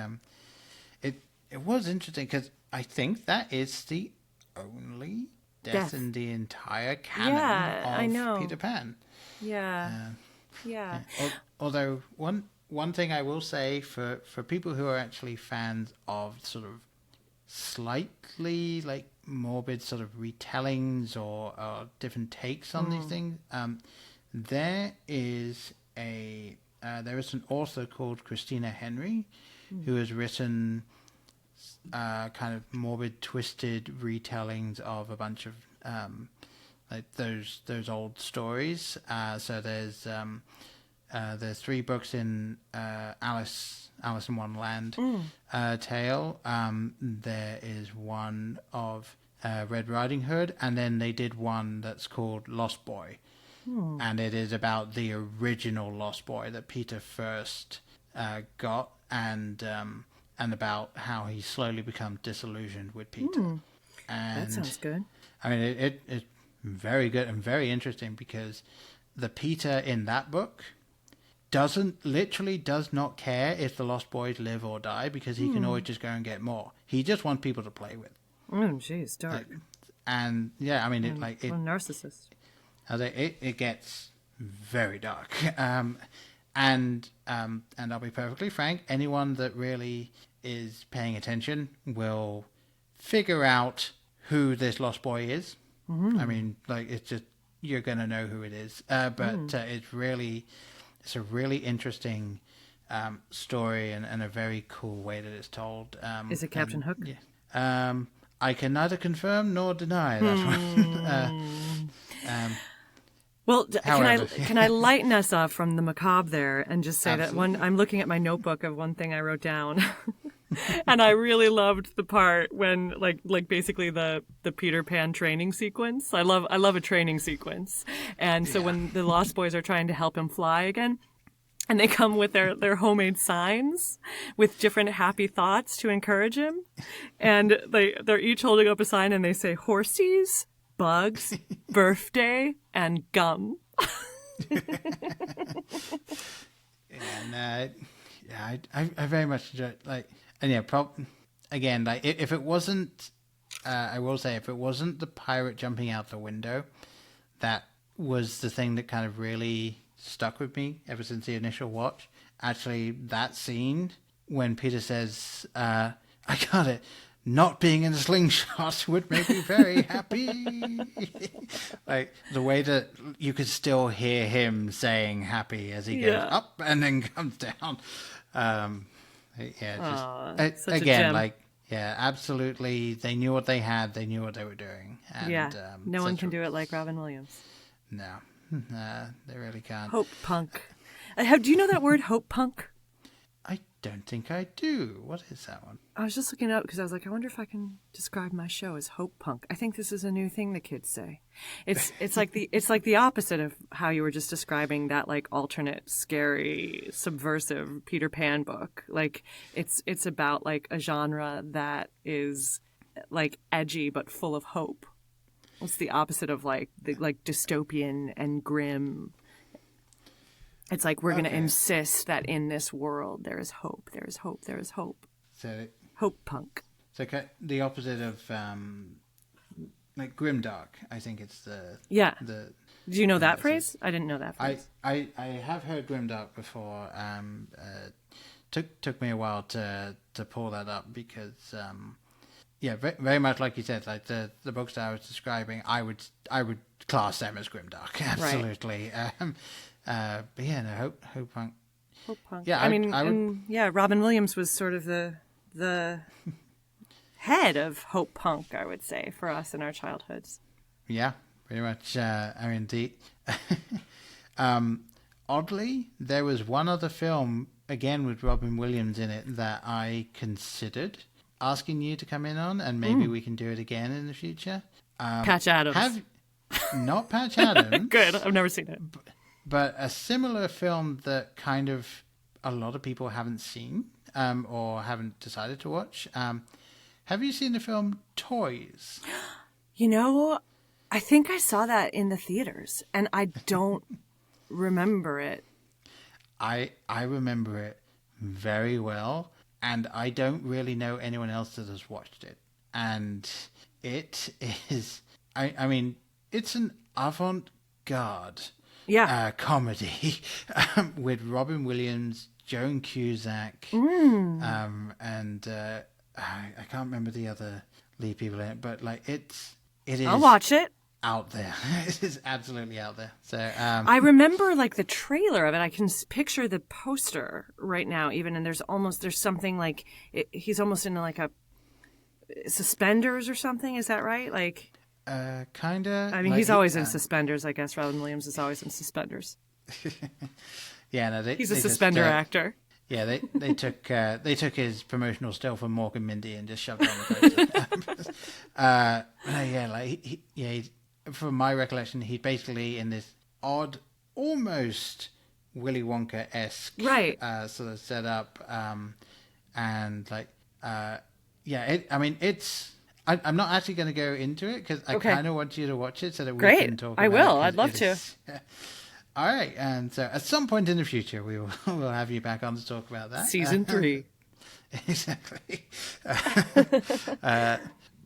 it was interesting, because I think that is the only death in the entire canon of Peter Pan. Yeah. Although one thing I will say for people who are actually fans of sort of slightly like morbid sort of retellings or different takes on these things, there is an author called Christina Henry who has written kind of morbid, twisted retellings of a bunch of like those old stories. So there's 3 books in Alice in Wonderland tale. There is one of Red Riding Hood, and then they did one that's called Lost Boy, and it is about the original Lost Boy that Peter first got, and about how he slowly becomes disillusioned with Peter. And that sounds good. I mean, it's very good and very interesting, because the Peter in that book does not care if the Lost Boys live or die, because he can always just go and get more. He just wants people to play with. Oh, jeez, dark. And yeah, I mean, what a narcissist. It gets very dark. And I'll be perfectly frank, anyone that really is paying attention will figure out who this Lost Boy is. I mean, like, it's just, you're gonna know who it is. But it's a really interesting story, and a very cool way that it's told. Is it Captain Hook? Yeah. I can neither confirm nor deny that one. Well, can I lighten us up from the macabre there and just say that I'm looking at my notebook of one thing I wrote down, and I really loved the part when like basically the Peter Pan training sequence. I love a training sequence, and so when the Lost Boys are trying to help him fly again, And they come with their homemade signs with different happy thoughts to encourage him. And they're each holding up a sign and they say horsies, bugs, birthday, and gum. I very much enjoy it. Like, and yeah, again, like if it wasn't, I will say, if it wasn't the pirate jumping out the window, that was the thing that kind of really stuck with me ever since the initial watch. Actually, that scene when Peter says, I got it, not being in a slingshot would make me very happy. Like the way that you could still hear him saying happy as he goes up and then comes down. Again, like, yeah, absolutely. They knew what they had. They knew what they were doing. And, no one can do it like Robin Williams. No, they really can't. Hope punk. Do you know that word, hope punk? I don't think I do. What is that one? I was just looking it up because I was like, I wonder if I can describe my show as hope punk. I think this is a new thing the kids say. It's like the opposite of how you were just describing that like alternate, scary, subversive Peter Pan book. Like it's about like a genre that is like edgy but full of hope. It's the opposite of like dystopian and grim. It's like we're going to insist that in this world there is hope, there is hope, there is hope. So hope punk. So the opposite of like grimdark. I think it's the Do you know that phrase? I didn't know that phrase. I have heard grimdark before. Took me a while to pull that up because very much like you said, like the books that I was describing, I would class them as grimdark, absolutely. Right. But yeah, no, hope punk. Hope punk. Yeah, I mean, Robin Williams was sort of the head of hope punk, I would say, for us in our childhoods. Yeah, pretty much. Oddly, there was one other film again with Robin Williams in it that I considered asking you to come in on, and maybe we can do it again in the future. Patch Adams. Not Patch Adams. Good. I've never seen it. But a similar film that kind of a lot of people haven't seen or haven't decided to watch. Have you seen the film Toys? You know, I think I saw that in the theaters, and I don't remember it. I remember it very well, and I don't really know anyone else that has watched it. And it is, I mean, it's an avant-garde comedy with Robin Williams, Joan Cusack, and I can't remember the other lead people in it, but like it is. I'll watch it. Out there, it is absolutely out there. So I remember like the trailer of it. I can picture the poster right now, even, and there's something like he's almost in like a suspenders or something. Is that right? Like. Kinda. I mean, he's always in suspenders, I guess. Robin Williams is always in suspenders. Yeah, no, he's a suspender actor. Yeah, they took his promotional still from Mork and Mindy and just shoved it on the poster. From my recollection, he's basically in this odd, almost Willy Wonka-esque sort of setup, and like, it's. I'm not actually going to go into it because I kind of want you to watch it so that we can talk about it. I will. I'd love to. All right. And so at some point in the future, we'll have you back on to talk about that. Season 3. Exactly.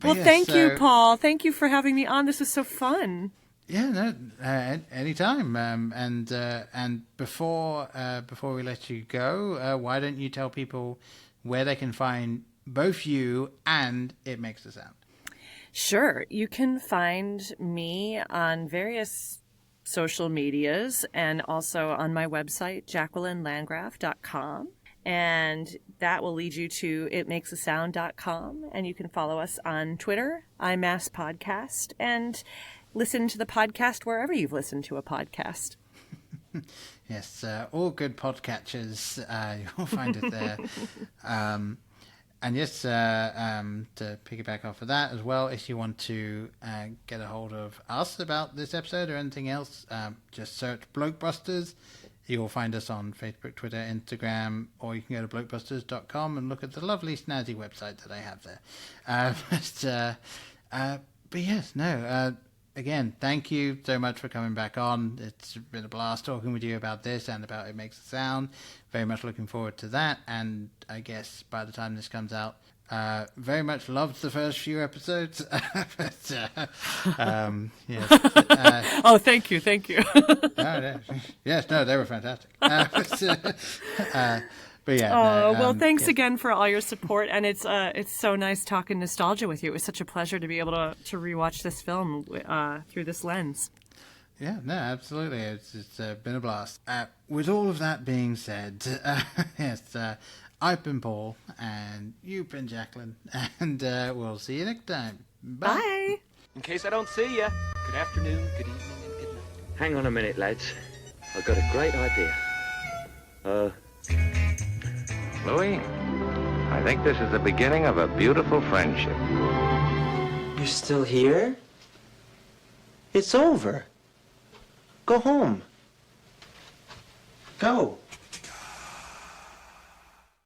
Thank you, Paul. Thank you for having me on. This was so fun. Yeah, no, anytime. And before we let you go, why don't you tell people where they can find both you and It Makes a Sound? Sure. You can find me on various social medias and also on my website, JacquelynLandgraf.com. And that will lead you to itmakesasound.com. And you can follow us on Twitter, iMass Podcast, and listen to the podcast wherever you've listened to a podcast. Yes, all good podcatchers. You'll find it there. And yes, to piggyback off of that as well, if you want to get a hold of us about this episode or anything else, just search BlokeBusters You'll find us on Facebook, Twitter, Instagram, or you can go to blokebusters.com and look at the lovely snazzy website that I have there. But yes, no. Again, thank you so much for coming back on. It's been a blast talking with you about this and about It Makes a Sound. Very much looking forward to that. And I guess by the time this comes out, very much loved the first few episodes. Oh, thank you. Yes, no, they were fantastic. But yeah. Oh, well, thanks again for all your support, and it's so nice talking nostalgia with you. It was such a pleasure to be able to rewatch this film through this lens. Yeah, no, absolutely. It's been a blast. With all of that being said, yes, I've been Paul, and you've been Jacquelyn, and we'll see you next time. Bye. In case I don't see you, good afternoon, good evening, and good night. Hang on a minute, lads. I've got a great idea. Louis, I think this is the beginning of a beautiful friendship. You're still here? It's over. Go home. Go.